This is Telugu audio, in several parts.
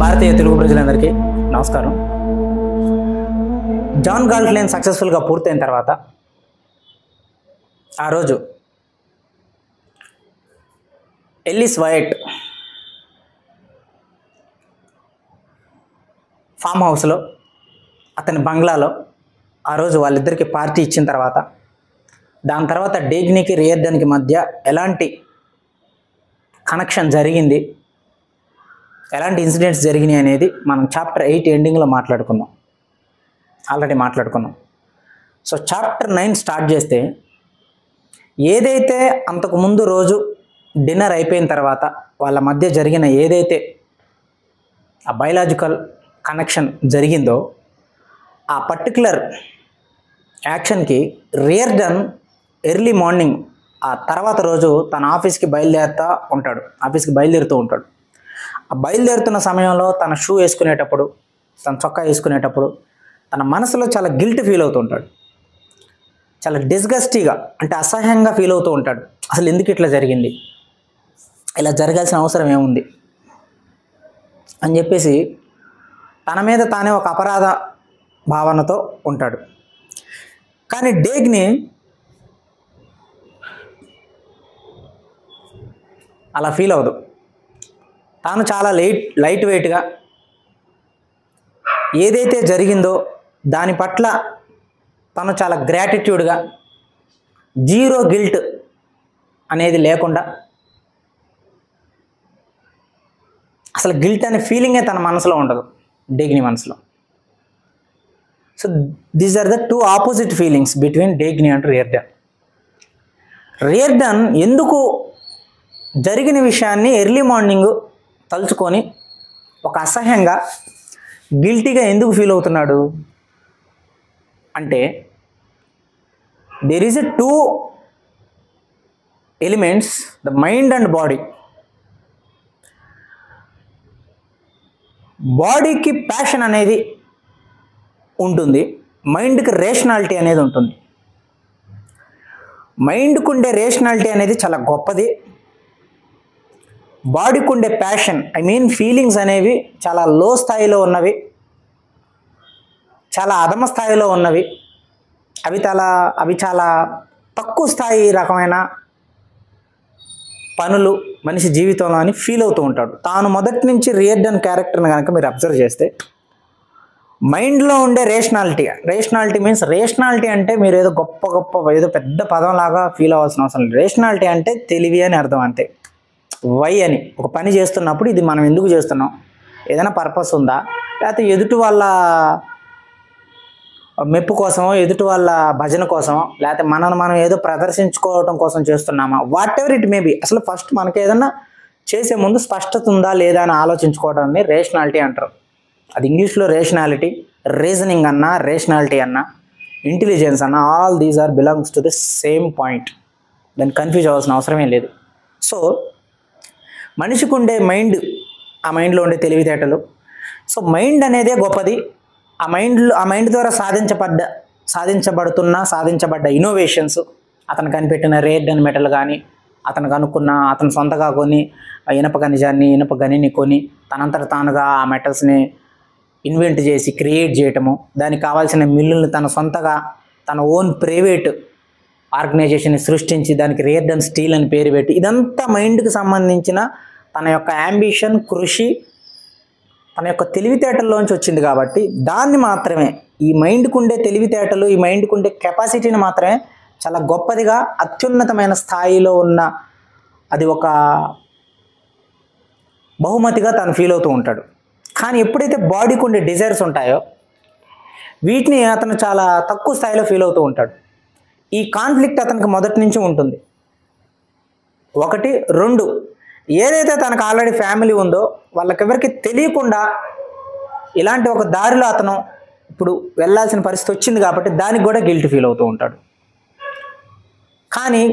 భారతీయ తెలుగు ప్రజలందరికీ నమస్కారం. జాన్ గాల్ట్ లేన్ సక్సెస్ఫుల్గా పూర్తయిన తర్వాత ఆ రోజు ఎల్లిస్ వైట్ ఫామ్ హౌస్లో అతని బంగ్లాలో ఆ రోజు వాళ్ళిద్దరికి పార్టీ ఇచ్చిన తర్వాత దాని తర్వాత డేగ్నీకి రియర్డన్కి మధ్య ఎలాంటి కనెక్షన్ జరిగింది, ఎలాంటి ఇన్సిడెంట్స్ జరిగినాయి అనేది మనం చాప్టర్ 8 ఎండింగ్లో ఆల్రెడీ మాట్లాడుకున్నాం. సో చాప్టర్ 9 స్టార్ట్ చేస్తే ఏదైతే అంతకుముందు రోజు డిన్నర్ అయిపోయిన తర్వాత వాళ్ళ మధ్య జరిగిన ఏదైతే ఆ బయలాజికల్ కనెక్షన్ జరిగిందో ఆ పర్టికులర్ యాక్షన్కి రియర్డన్ ఎర్లీ మార్నింగ్ ఆ తర్వాత రోజు తన ఆఫీస్కి బయలుదేరుతూ ఉంటాడు. ఆ బయలుదేరుతున్న సమయంలో తన షూ వేసుకునేటప్పుడు, తన చొక్కా వేసుకునేటప్పుడు తన మనసులో చాలా గిల్ట్ ఫీల్ అవుతూ ఉంటాడు. చాలా డిస్గస్టీగా, అంటే అసహ్యంగా ఫీల్ అవుతూ ఉంటాడు. అసలు ఎందుకు ఇట్లా జరిగింది, ఇలా జరగాల్సిన అవసరం ఏముంది అని చెప్పేసి తన మీద తానే ఒక అపరాధ భావనతో ఉంటాడు. కానీ డేగ్ని అలా ఫీల్ అవ్వదు. తాను చాలా లైట్ వెయిట్గా ఏదైతే జరిగిందో దాని పట్ల తను చాలా గ్రాటిట్యూడ్గా, జీరో గిల్ట్ అనేది లేకుండా, అసలు గిల్ట్ అనే ఫీలింగే తన మనసులో ఉండదు, డేగ్ని మనసులో. So these are the two opposite feelings between Dagny and Rearden. Rearden ఎందుకు జరిగిన విషయాన్ని ఎర్లీ మార్నింగ్ తలుచుకొని ఒక అసహ్యంగా, గిల్టీగా ఎందుకు ఫీల్ అవుతున్నాడు అంటే, there is a two elements, the mind and body. బాడీకి ప్యాషన్ అనేది ఉంటుంది, మైండ్కి రేషనాలిటీ అనేది ఉంటుంది. మైండ్కు ఉండే రేషనాలిటీ అనేది చాలా గొప్పది. బాడీకి ఉండే ప్యాషన్, ఫీలింగ్స్ అనేవి చాలా లో స్థాయిలో ఉన్నవి, చాలా అధమ స్థాయిలో ఉన్నవి. అవి చాలా తక్కువ స్థాయి రకమైన పనులు మనిషి జీవితంలో అని ఫీల్ అవుతూ ఉంటాడు. తాను మొదటి నుంచి రియర్డన్ క్యారెక్టర్ని కనుక మీరు అబ్జర్వ్ చేస్తే, మైండ్లో ఉండే రేషనాలిటీ మీన్స్, రేషనాలిటీ అంటే మీరు ఏదో ఏదో పెద్ద పదంలాగా ఫీల్ అవ్వాల్సిన అవసరం లేదు. రేషనాలిటీ అంటే తెలివి అని అర్థం, అంతే. వై అని, ఒక పని చేస్తున్నప్పుడు ఇది మనం ఎందుకు చేస్తున్నాం, ఏదైనా పర్పస్ ఉందా, లేకపోతే ఎదుటి వాళ్ళ మెప్పు కోసమో, ఎదుటి వాళ్ళ భజన కోసమో, లేకపోతే మనం ఏదో ప్రదర్శించుకోవడం కోసం చేస్తున్నామా, what ever it may be. అసలు ఫస్ట్ మనకి ఏదన్నా చేసే ముందు స్పష్టత ఉందా లేదా అని ఆలోచించుకోవడాన్ని రేషనాలిటీ అంటారు. అది ఇంగ్లీష్లో రేషనాలిటీ, రీజనింగ్ అన్నా, రేషనాలిటీ అన్నా, ఇంటెలిజెన్స్ అన్నా, all these are belongs to the same point. దాన్ని కన్ఫ్యూజ్ అవ్వాల్సిన అవసరమే లేదు. సో మనిషికి ఉండే మైండ్, ఆ మైండ్లో ఉండే తెలివితేటలు, సో మైండ్ అనేదే గొప్పది. ఆ మైండ్ ద్వారా సాధించబడ్డ ఇన్నోవేషన్స్, అతను కనిపెట్టిన రియర్డన్ మెటల్ కానీ, అతను సొంతగా కొని ఇనప గనిని కొని తనంతట తానుగా ఆ మెటల్స్ని ఇన్వెంట్ చేసి క్రియేట్ చేయటము, దానికి కావాల్సిన మిల్లుల్ని తన సొంతగా తన ఓన్ ప్రైవేట్ ఆర్గనైజేషన్ని సృష్టించి దానికి రియర్డన్ స్టీల్ అని పేరు పెట్టి, ఇదంతా మైండ్కి సంబంధించిన తన యొక్క యాంబిషన్, కృషి, తన యొక్క తెలివితేటల్లోంచి వచ్చింది. కాబట్టి దాన్ని మాత్రమే, ఈ మైండ్కు ఉండే తెలివితేటలు, ఈ మైండ్కు ఉండే కెపాసిటీని మాత్రమే చాలా గొప్పదిగా, అత్యున్నతమైన స్థాయిలో ఉన్న, అది ఒక బహుమతిగా తను ఫీల్ అవుతూ ఉంటాడు. కానీ ఎప్పుడైతే బాడీకి ఉండే డిజైర్స్ ఉంటాయో వీటిని అతను చాలా తక్కువ స్థాయిలో ఫీల్ అవుతూ ఉంటాడు. ఈ కాన్ఫ్లిక్ట్ అతనికి మొదటి నుంచి ఉంటుంది. 1, 2, ఏదైతే తనకు ఆల్రెడీ ఫ్యామిలీ ఉందో వాళ్ళకెవరికి తెలియకుండా ఇలాంటి ఒక దారిలో అతను ఇప్పుడు వెళ్ళాల్సిన పరిస్థితి వచ్చింది కాబట్టి దానికి కూడా గిల్ట్ ఫీల్ అవుతూ ఉంటాడు. కానీ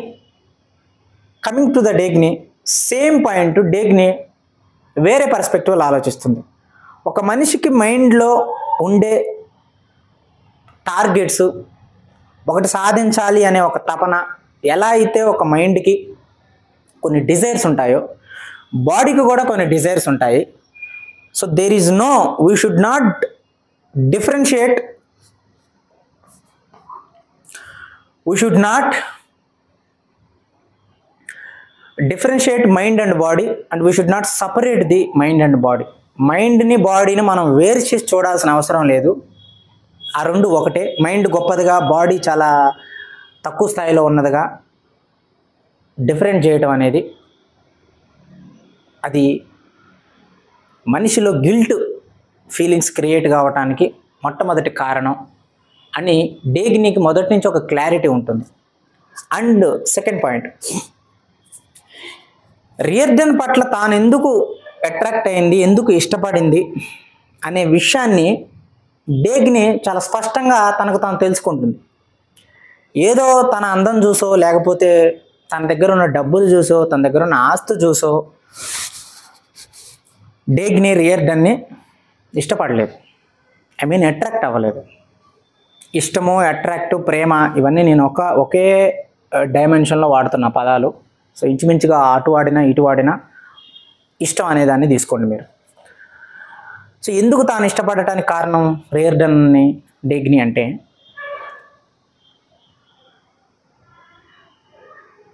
coming to the Dagny, same point, Dagny వేరే పర్స్పెక్టివ్లో ఆలోచిస్తుంది. ఒక మనిషికి మైండ్లో ఉండే టార్గెట్స్, ఒకటి సాధించాలి అనే ఒక తపన, ఎలా అయితే ఒక మైండ్కి కొన్ని డిజైర్స్ ఉంటాయో బాడీకి కూడా కొన్ని డిజైర్స్ ఉంటాయి. So there is no, we should not differentiate, we should not differentiate mind and body, and we should not separate the mind and body. మైండ్ని బాడీని మనం వేరు చేసి చూడాల్సిన అవసరం లేదు. ఆ రెండు ఒకటే. మైండ్ గొప్పదిగా, బాడీ చాలా తక్కువ స్థాయిలో ఉన్నదిగా డిఫరెంట్ చేయటం అనేది అది మనిషిలో గిల్ట్ ఫీలింగ్స్ క్రియేట్ కావటానికి మొట్టమొదటి కారణం అని డేగ్నీకి మొదటి నుంచి ఒక క్లారిటీ ఉంటుంది. అండ్ సెకండ్ పాయింట్, రియర్డన్ పట్ల తాను ఎందుకు అట్రాక్ట్ అయింది, ఎందుకు ఇష్టపడింది అనే విషయాన్ని డేగ్నీ చాలా స్పష్టంగా తనకు తాను తెలుసుకుంటుంది. ఏదో తన అందం చూసో, లేకపోతే తన దగ్గర ఉన్న డబ్బులు చూసో, తన దగ్గర ఉన్న ఆస్తి చూసో డేగ్నీ రియర్డన్ని ఇష్టపడలేదు. అట్రాక్ట్ అవ్వలేదు. ఇష్టము, అట్రాక్ట్, ప్రేమ ఇవన్నీ నేను ఒకే డైమెన్షన్లో వాడుతున్న పదాలు. సో ఇంచుమించుగా అటు వాడినా ఇటు వాడినా ఇష్టం అనేదాన్ని తీసుకోండి మీరు. సో ఎందుకు తాను ఇష్టపడటానికి కారణం రియర్డన్ని, డేగ్నీ అంటే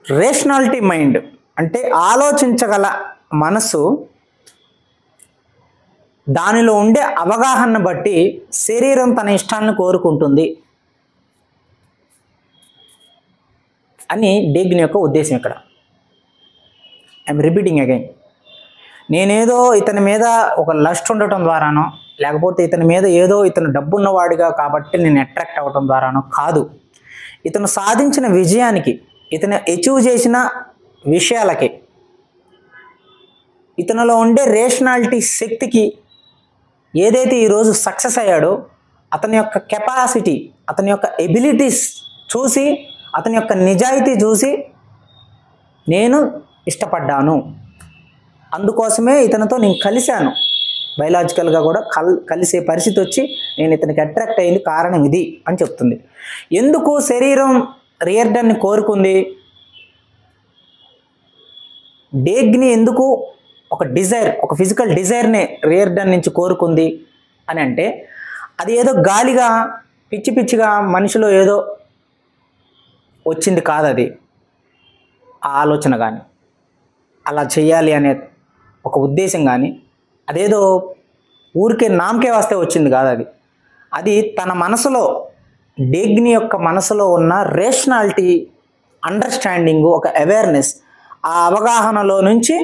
రేషనాలిటీ మైండ్, అంటే ఆలోచించగల మనసు, దానిలో ఉండే అవగాహన బట్టి శరీరం తన ఇష్టాలను కోరుకుంటుంది అని డేగ్నీ యొక్క ఉద్దేశం ఇక్కడ. I'm repeating again. నేనేదో ఇతని మీద ఒక లస్ట్ ఉండటం ద్వారానో, లేకపోతే ఇతని మీద ఏదో ఇతను డబ్బున్నవాడిగా కాబట్టి నేను అట్రాక్ట్ అవ్వటం ద్వారానో కాదు. ఇతను సాధించిన విజయానికి, ఇతను అచీవ్ చేసిన విషయాలకి, ఇతనిలో ఉండే రేషనాలిటీ శక్తికి, ఏదైతే ఈరోజు సక్సెస్ అయ్యాడో అతని యొక్క కెపాసిటీ, అతని యొక్క ఎబిలిటీస్ చూసి, అతని యొక్క నిజాయితీ చూసి నేను ఇష్టపడ్డాను. అందుకోసమే ఇతనితో నేను కలిశాను. బయలాజికల్గా కూడా కలిసే పరిస్థితి వచ్చి నేను ఇతనికి అట్రాక్ట్ అయింది కారణం ఇది అని చెప్తుంది. ఎందుకు శరీరం రియర్డన్ని కోరుకుంది? డేగ్నీ ఎందుకు ఒక డిజైర్, ఒక ఫిజికల్ డిజైర్నే రియర్డన్ నుంచి కోరుకుంది అని అంటే, అది ఏదో గాలిగా పిచ్చి పిచ్చిగా మనిషిలో ఏదో వచ్చింది కాదు. అది ఆ ఆలోచన కానీ, అలా చేయాలి అనే ఒక ఉద్దేశం కానీ, అదేదో ఊరికే నామకే వస్తే వచ్చింది కాదు. అది తన మనసులో, డేగ్నీ యొక్క మనసులో ఉన్న రేషనాలిటీ, అండర్స్టాండింగు, ఒక అవేర్నెస్, ఆ అవగాహనలో నుంచి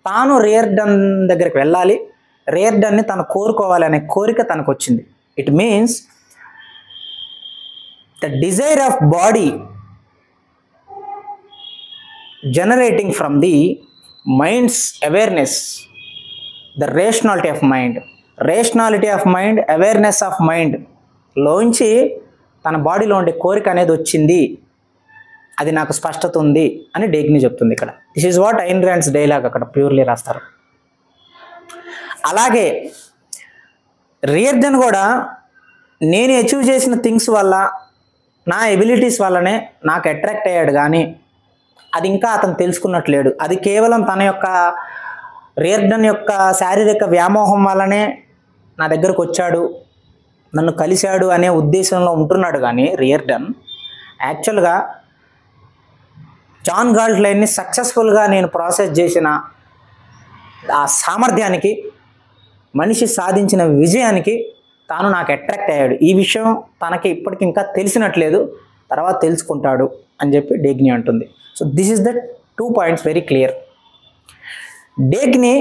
తాను రియర్డన్ దగ్గరికి వెళ్ళాలి, రియర్డన్ని తను కోరుకోవాలి అనే కోరిక తనకు వచ్చింది. It means the desire of body generating from the minds awareness, the rationality of mind, awareness of mind లోంచి తన బాడీలో ఉండే కోరిక అనేది వచ్చింది. అది నాకు స్పష్టత ఉంది అని డేగ్నీ చెప్తుంది ఇక్కడ. This is what Ayn Rand's dialogue అక్కడ ప్యూర్లీ రాస్తారు. అలాగే రియర్డన్ కూడా నేను అచీవ్ చేసిన థింగ్స్ వల్ల, నా ఎబిలిటీస్ వల్లనే నాకు అట్రాక్ట్ అయ్యాడు, కానీ అది ఇంకా అతను తెలుసుకున్నట్లేడు. అది కేవలం తన యొక్క రియర్డన్ యొక్క శారీరక వ్యామోహం వల్లనే నా దగ్గరకు వచ్చాడు, నన్ను కలిశాడు అనే ఉద్దేశంలో ఉంటున్నాడు. కానీ రియర్డన్ యాక్చువల్గా జాన్ గాల్ట్లైన్ని సక్సెస్ఫుల్గా నేను ప్రాసెస్ చేసిన ఆ సామర్థ్యానికి, మనిషి సాధించిన విజయానికి తాను నాకు అట్రాక్ట్ అయ్యాడు. ఈ విషయం తనకి ఇప్పటికి ఇంకా తెలిసినట్లేదు, తర్వాత తెలుసుకుంటాడు అని చెప్పి డేగ్నీ అంటుంది. So this is the 2 points very clear. Dagny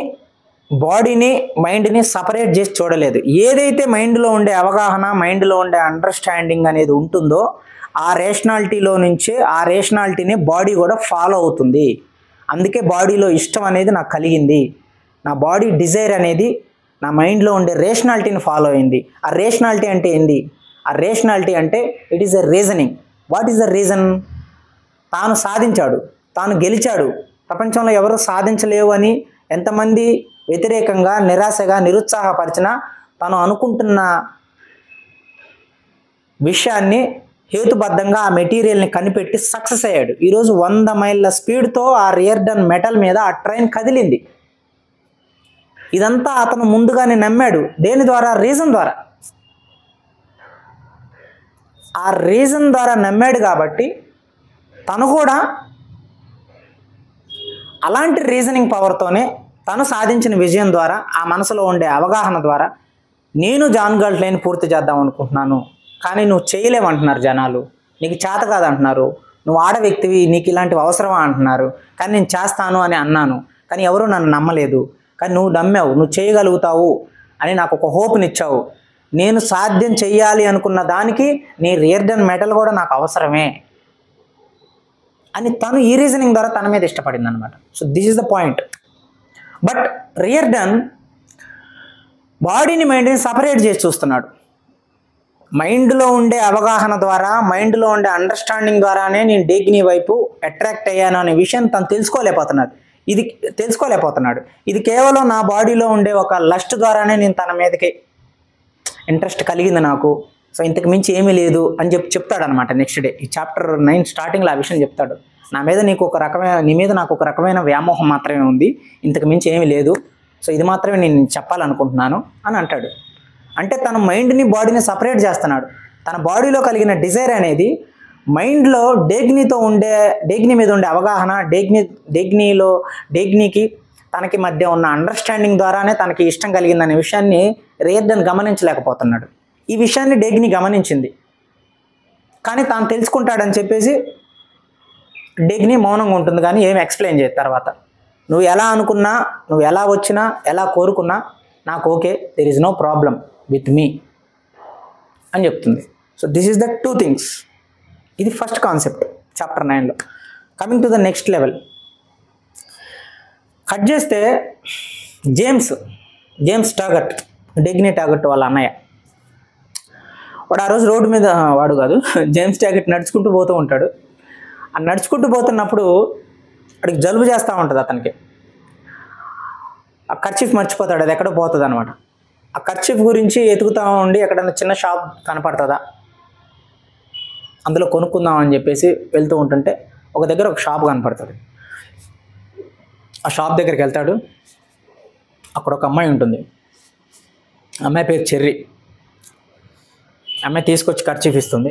బాడీని, మైండ్ని సపరేట్ చేసి చూడలేదు. ఏదైతే మైండ్లో ఉండే అవగాహన, మైండ్లో ఉండే అండర్స్టాండింగ్ అనేది ఉంటుందో ఆ రేషనాలిటీలో నుంచే, ఆ రేషనాలిటీని బాడీ కూడా ఫాలో అవుతుంది. అందుకే బాడీలో ఇష్టం అనేది నాకు కలిగింది. నా బాడీ డిజైర్ అనేది నా మైండ్లో ఉండే రేషనాలిటీని ఫాలో అయింది. ఆ రేషనాలిటీ అంటే ఏంది? ఆ రేషనాలిటీ అంటే it is a reasoning. What is the reason? తాను సాధించాడు, తాను గెలిచాడు, ప్రపంచంలో ఎవరు సాధించలేవు అని ఎంతమంది వ్యతిరేకంగా, నిరాశగా, నిరుత్సాహపరిచినా తాను అనుకుంటున్న విషయాన్ని హేతుబద్ధంగా ఆ మెటీరియల్ని కనిపెట్టి సక్సెస్ అయ్యాడు. ఈరోజు 100 మైళ్ళ స్పీడ్తో ఆ రియర్డన్ మెటల్ మీద ఆ ట్రైన్ కదిలింది. ఇదంతా అతను ముందుగానే నమ్మాడు. దేని ద్వారా? రీజన్ ద్వారా. ఆ రీజన్ ద్వారా నమ్మాడు కాబట్టి తను కూడా అలాంటి రీజనింగ్ పవర్తోనే తను సాధించిన విజయం ద్వారా, ఆ మనసులో ఉండే అవగాహన ద్వారా, నేను జాన్ గాల్ట్లైన్ పూర్తి చేద్దాం అనుకుంటున్నాను, కానీ నువ్వు చేయలేమంటున్నారు జనాలు, నీకు చేత కాదంటున్నారు, నువ్వు ఆడ వ్యక్తివి, నీకు ఇలాంటివి అవసరమా అంటున్నారు, కానీ నేను చేస్తాను అని అన్నాను, కానీ ఎవరూ నన్ను నమ్మలేదు, కానీ నువ్వు నమ్మావు, నువ్వు చేయగలుగుతావు అని నాకు ఒక హోప్నిచ్చావు, నేను సాధ్యం చెయ్యాలి అనుకున్న దానికి నీ రియర్డన్ మెటల్ కూడా నాకు అవసరమే అని తను ఈ రీజనింగ్ ద్వారా తన మీద ఇష్టపడింది అనమాట. So this is the point. But Rearden బాడీని మైండ్ని సపరేట్ చేసి చూస్తున్నాడు. మైండ్లో ఉండే అవగాహన ద్వారా, మైండ్లో ఉండే అండర్స్టాండింగ్ ద్వారానే నేను డేగ్నీ వైపు అట్రాక్ట్ అయ్యాను అనే విషయం తను తెలుసుకోలేకపోతున్నాడు. ఇది కేవలం నా బాడీలో ఉండే ఒక లస్ట్ ద్వారానే నేను తన మీదకి ఇంట్రెస్ట్ కలిగింది నాకు, సో ఇంతకు మించి ఏమీ లేదు అని చెప్తాడు అనమాట. నెక్స్ట్ డే ఈ చాప్టర్ 9 స్టార్టింగ్లో ఆ విషయం చెప్తాడు. నీ మీద నాకు ఒక రకమైన వ్యామోహం మాత్రమే ఉంది, ఇంతకు మించి ఏమీ లేదు, సో ఇది మాత్రమే నేను చెప్పాలనుకుంటున్నాను అని అంటాడు. అంటే తన మైండ్ని బాడీని సపరేట్ చేస్తున్నాడు. తన బాడీలో కలిగిన డిజైర్ అనేది మైండ్లో డేగ్నీ మీద ఉండే అవగాహన, డేగ్నీకి తనకి మధ్య ఉన్న అండర్స్టాండింగ్ ద్వారానే తనకి ఇష్టం కలిగిందనే విషయాన్ని రియర్డన్ గమనించలేకపోతున్నాడు. ఈ విషయాన్ని డేగ్నీ గమనించింది, కానీ తాను తెలుసుకుంటాడని చెప్పేసి డేగ్నీ మౌనంగా ఉంటుంది, కానీ ఏమి ఎక్స్ప్లెయిన్ చేయదు. తర్వాత నువ్వు ఎలా అనుకున్నా, నువ్వు ఎలా వచ్చినా, ఎలా కోరుకున్నా నాకు okay, there is no problem with me అని చెప్తుంది. So this is the 2 things. ఇది ఫస్ట్ కాన్సెప్ట్ చాప్టర్ 9లో. Coming to the next level. Cut చేస్తే జేమ్స్ టాగట్, డేగ్నీ టాగట్ వాళ్ళ అన్నయ్య, వాడు ఆ రోజు రోడ్డు మీద, వాడు కాదు, జేమ్స్ టాగట్ నడుచుకుంటూ పోతూ ఉంటాడు. ఆ నడుచుకుంటూ పోతున్నప్పుడు వాడికి జలుబు చేస్తూ ఉంటుంది. అతనికి ఆ కర్చీఫ్ మర్చిపోతాడు, అది ఎక్కడో పోతుంది అనమాట. ఆ కర్చీఫ్ గురించి ఎతుకుతూ ఉండి ఎక్కడన్నా చిన్న షాప్ కనపడుతుందా, అందులో కొనుక్కుందాం అని చెప్పేసి వెళ్తూ ఉంటుంటే ఒక దగ్గర ఒక షాప్ కనపడుతుంది. ఆ షాప్ దగ్గరికి వెళ్తాడు. అక్కడ ఒక అమ్మాయి ఉంటుంది. అమ్మాయి పేరు చెర్రీ. అమ్మాయి తీసుకొచ్చి కర్చీఫ్ ఇస్తుంది.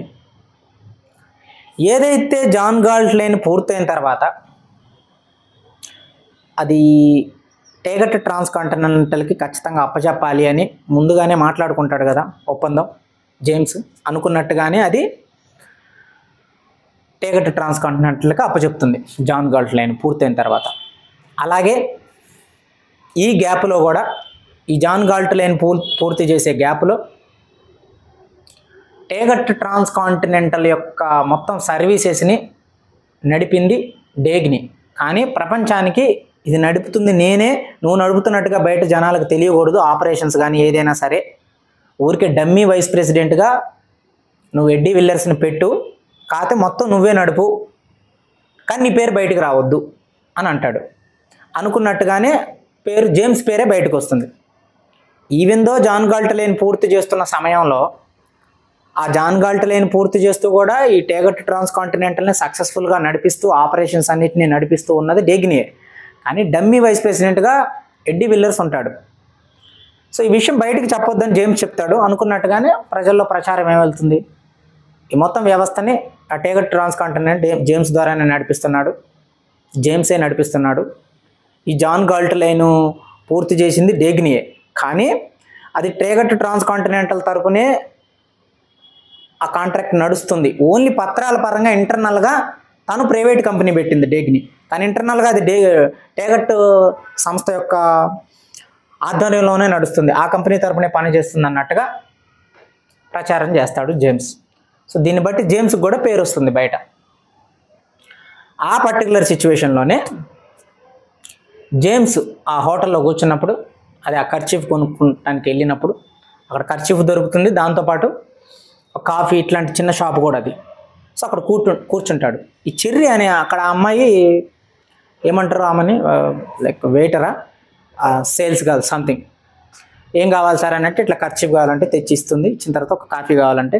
ఏదైతే జాన్ గాల్ట్లైన్ పూర్తయిన తర్వాత అది టేగట్ ట్రాన్స్కాంటినెంటల్కి ఖచ్చితంగా అప్పచెప్పాలి అని ముందుగానే మాట్లాడుకుంటాడు కదా ఒప్పందం. జేమ్స్ అనుకున్నట్టుగానే అది టేగట్ ట్రాన్స్కాంటినెంటల్కి అప్పచెప్తుంది జాన్ గాల్ట్లైన్ పూర్తయిన తర్వాత. అలాగే ఈ గ్యాప్లో కూడా, ఈ జాన్ గాల్ట్లైన్ పూర్తి చేసే గ్యాప్లో టేగట్ ట్రాన్స్కాంటినెంటల్ యొక్క మొత్తం సర్వీసెస్ని నడిపింది డేగ్నీ. కానీ ప్రపంచానికి ఇది నడుపుతుంది నేనే, నువ్వు నడుపుతున్నట్టుగా బయట జనాలకు తెలియకూడదు. ఆపరేషన్స్ కానీ ఏదైనా సరే ఊరికే డమ్మీ వైస్ ప్రెసిడెంట్గా నువ్వు ఎడ్డీ విల్లర్స్ని పెట్టు, కాకపోతే మొత్తం నువ్వే నడుపు, కానీ నీ పేరు బయటకు రావద్దు అని అంటాడు. అనుకున్నట్టుగానే జేమ్స్ పేరే బయటకు వస్తుంది. ఈవెన్ దో జాన్ గాల్ట్లైన్ పూర్తి చేస్తున్న సమయంలో, ఆ జాన్ గాల్ట్లైన్ పూర్తి చేస్తూ కూడా ఈ టేగట్ ట్రాన్స్కాంటినెంటల్ని సక్సెస్ఫుల్గా నడిపిస్తూ, ఆపరేషన్స్ అన్నిటినీ నడిపిస్తూ ఉన్నది డేగ్నీయే. కానీ డమ్మీ వైస్ ప్రెసిడెంట్గా ఎడ్డీ విల్లర్స్ ఉంటాడు. సో ఈ విషయం బయటికి చెప్పొద్దని జేమ్స్ చెప్తాడు. అనుకున్నట్టుగానే ప్రజల్లో ప్రచారం ఏమవుతుంది, ఈ మొత్తం వ్యవస్థని ఆ టేగట్ ట్రాన్స్కాంటినెంట్ జేమ్స్ ద్వారానే నడిపిస్తున్నాడు, జేమ్సే నడిపిస్తున్నాడు. ఈ జాన్ గాల్ట్లైన్ పూర్తి చేసింది డేగ్నీయే, కానీ అది టేగట్ ట్రాన్స్కాంటినెంటల్ తరపునే ఆ కాంట్రాక్ట్ నడుస్తుంది. ఓన్లీ పత్రాల పరంగా ఇంటర్నల్గా తను ప్రైవేట్ కంపెనీ పెట్టింది డేగ్నీ. తను ఇంటర్నల్గా అది టేగట్ సంస్థ యొక్క ఆధ్వర్యంలోనే నడుస్తుంది, ఆ కంపెనీ తరపునే పనిచేస్తుంది అన్నట్టుగా ప్రచారం చేస్తాడు జేమ్స్. సో దీన్ని బట్టి జేమ్స్కి కూడా పేరు వస్తుంది బయట. ఆ పర్టికులర్ సిచ్యువేషన్లోనే జేమ్స్ ఆ హోటల్లో కూర్చున్నప్పుడు, అది ఆ కర్చీఫ్ కొనుక్కోడానికి వెళ్ళినప్పుడు అక్కడ కర్చీఫ్ దొరుకుతుంది, దాంతోపాటు కాఫీ ఇట్లాంటి చిన్న షాప్ కూడా అది. సో అక్కడ కూర్చుంటాడు. ఈ చెర్రీ అనే అక్కడ అమ్మాయి, ఏమంటారు ఆమెని, లైక్ వెయిటరా, సేల్స్ గర్ల్ సంథింగ్, ఏం కావాలి సార్ అన్నట్టు ఇట్లా కర్చీఫ్ కావాలంటే తెచ్చిస్తుంది. ఇచ్చిన తర్వాత ఒక కాఫీ కావాలంటే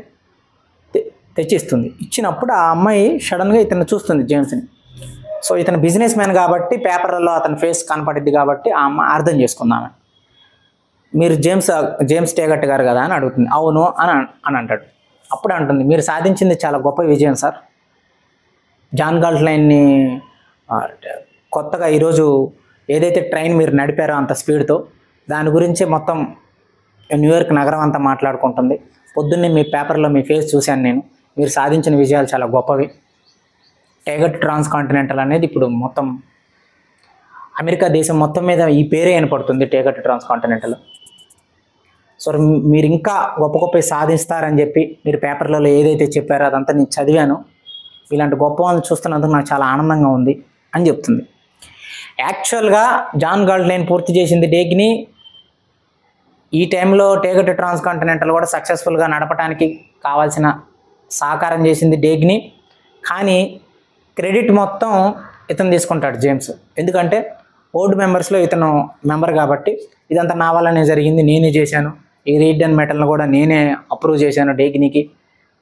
తెచ్చిస్తుంది. ఇచ్చినప్పుడు ఆ అమ్మాయి సడన్గా ఇతను చూస్తుంది జేమ్స్ని. సో ఇతను బిజినెస్ మ్యాన్ కాబట్టి పేపర్లలో అతని ఫేస్ కనపడిద్ది కాబట్టి ఆ అమ్మాయి అర్థం చేసుకుందామె. మీరు జేమ్స్ టేగట్ గారు కదా అని అడుగుతుంది. అవును అని అంటాడు. అప్పుడు అంటుంది, మీరు సాధించింది చాలా గొప్ప విజయం సార్. జాన్ గాల్ట్లైన్ని కొత్తగా ఈరోజు ఏదైతే ట్రైన్ మీరు నడిపారో అంత స్పీడ్తో, దాని గురించి మొత్తం న్యూయార్క్ నగరం అంతా మాట్లాడుకుంటుంది. పొద్దున్నే మీ పేపర్లో మీ ఫేస్ చూశాను నేను. మీరు సాధించిన విజయాలు చాలా గొప్పవి. టేగట్ ట్రాన్స్ కాంటినెంటల్ అనేది ఇప్పుడు మొత్తం అమెరికా దేశం మొత్తం మీద ఈ పేరే వినపడుతుంది, టేగట్ ట్రాన్స్ కాంటినెంటల్. సో మీరు ఇంకా గొప్ప గొప్ప సాధిస్తారని చెప్పి మీరు పేపర్లలో ఏదైతే చెప్పారో అదంతా నేను చదివాను. ఇలాంటి గొప్ప వాళ్ళని చూస్తున్నందుకు నాకు చాలా ఆనందంగా ఉంది అని చెప్తుంది. యాక్చువల్గా జాన్ గాల్ట్లైన్ పూర్తి చేసింది డేగ్ని. ఈ టైంలో టేగట్ ట్రాన్స్ కాంటినెంటల్ కూడా సక్సెస్ఫుల్గా నడపడానికి కావాల్సిన సహకారం చేసింది డేగ్ని. కానీ క్రెడిట్ మొత్తం ఇతను తీసుకుంటాడు జేమ్స్. ఎందుకంటే బోర్డు మెంబర్స్లో ఇతను మెంబర్ కాబట్టి ఇదంతా నా వల్లనే జరిగింది, నేనే చేశాను. ఈ రీడ్ అండ్ మెటల్ని కూడా నేనే అప్రూవ్ చేశాను డేగ్నికి.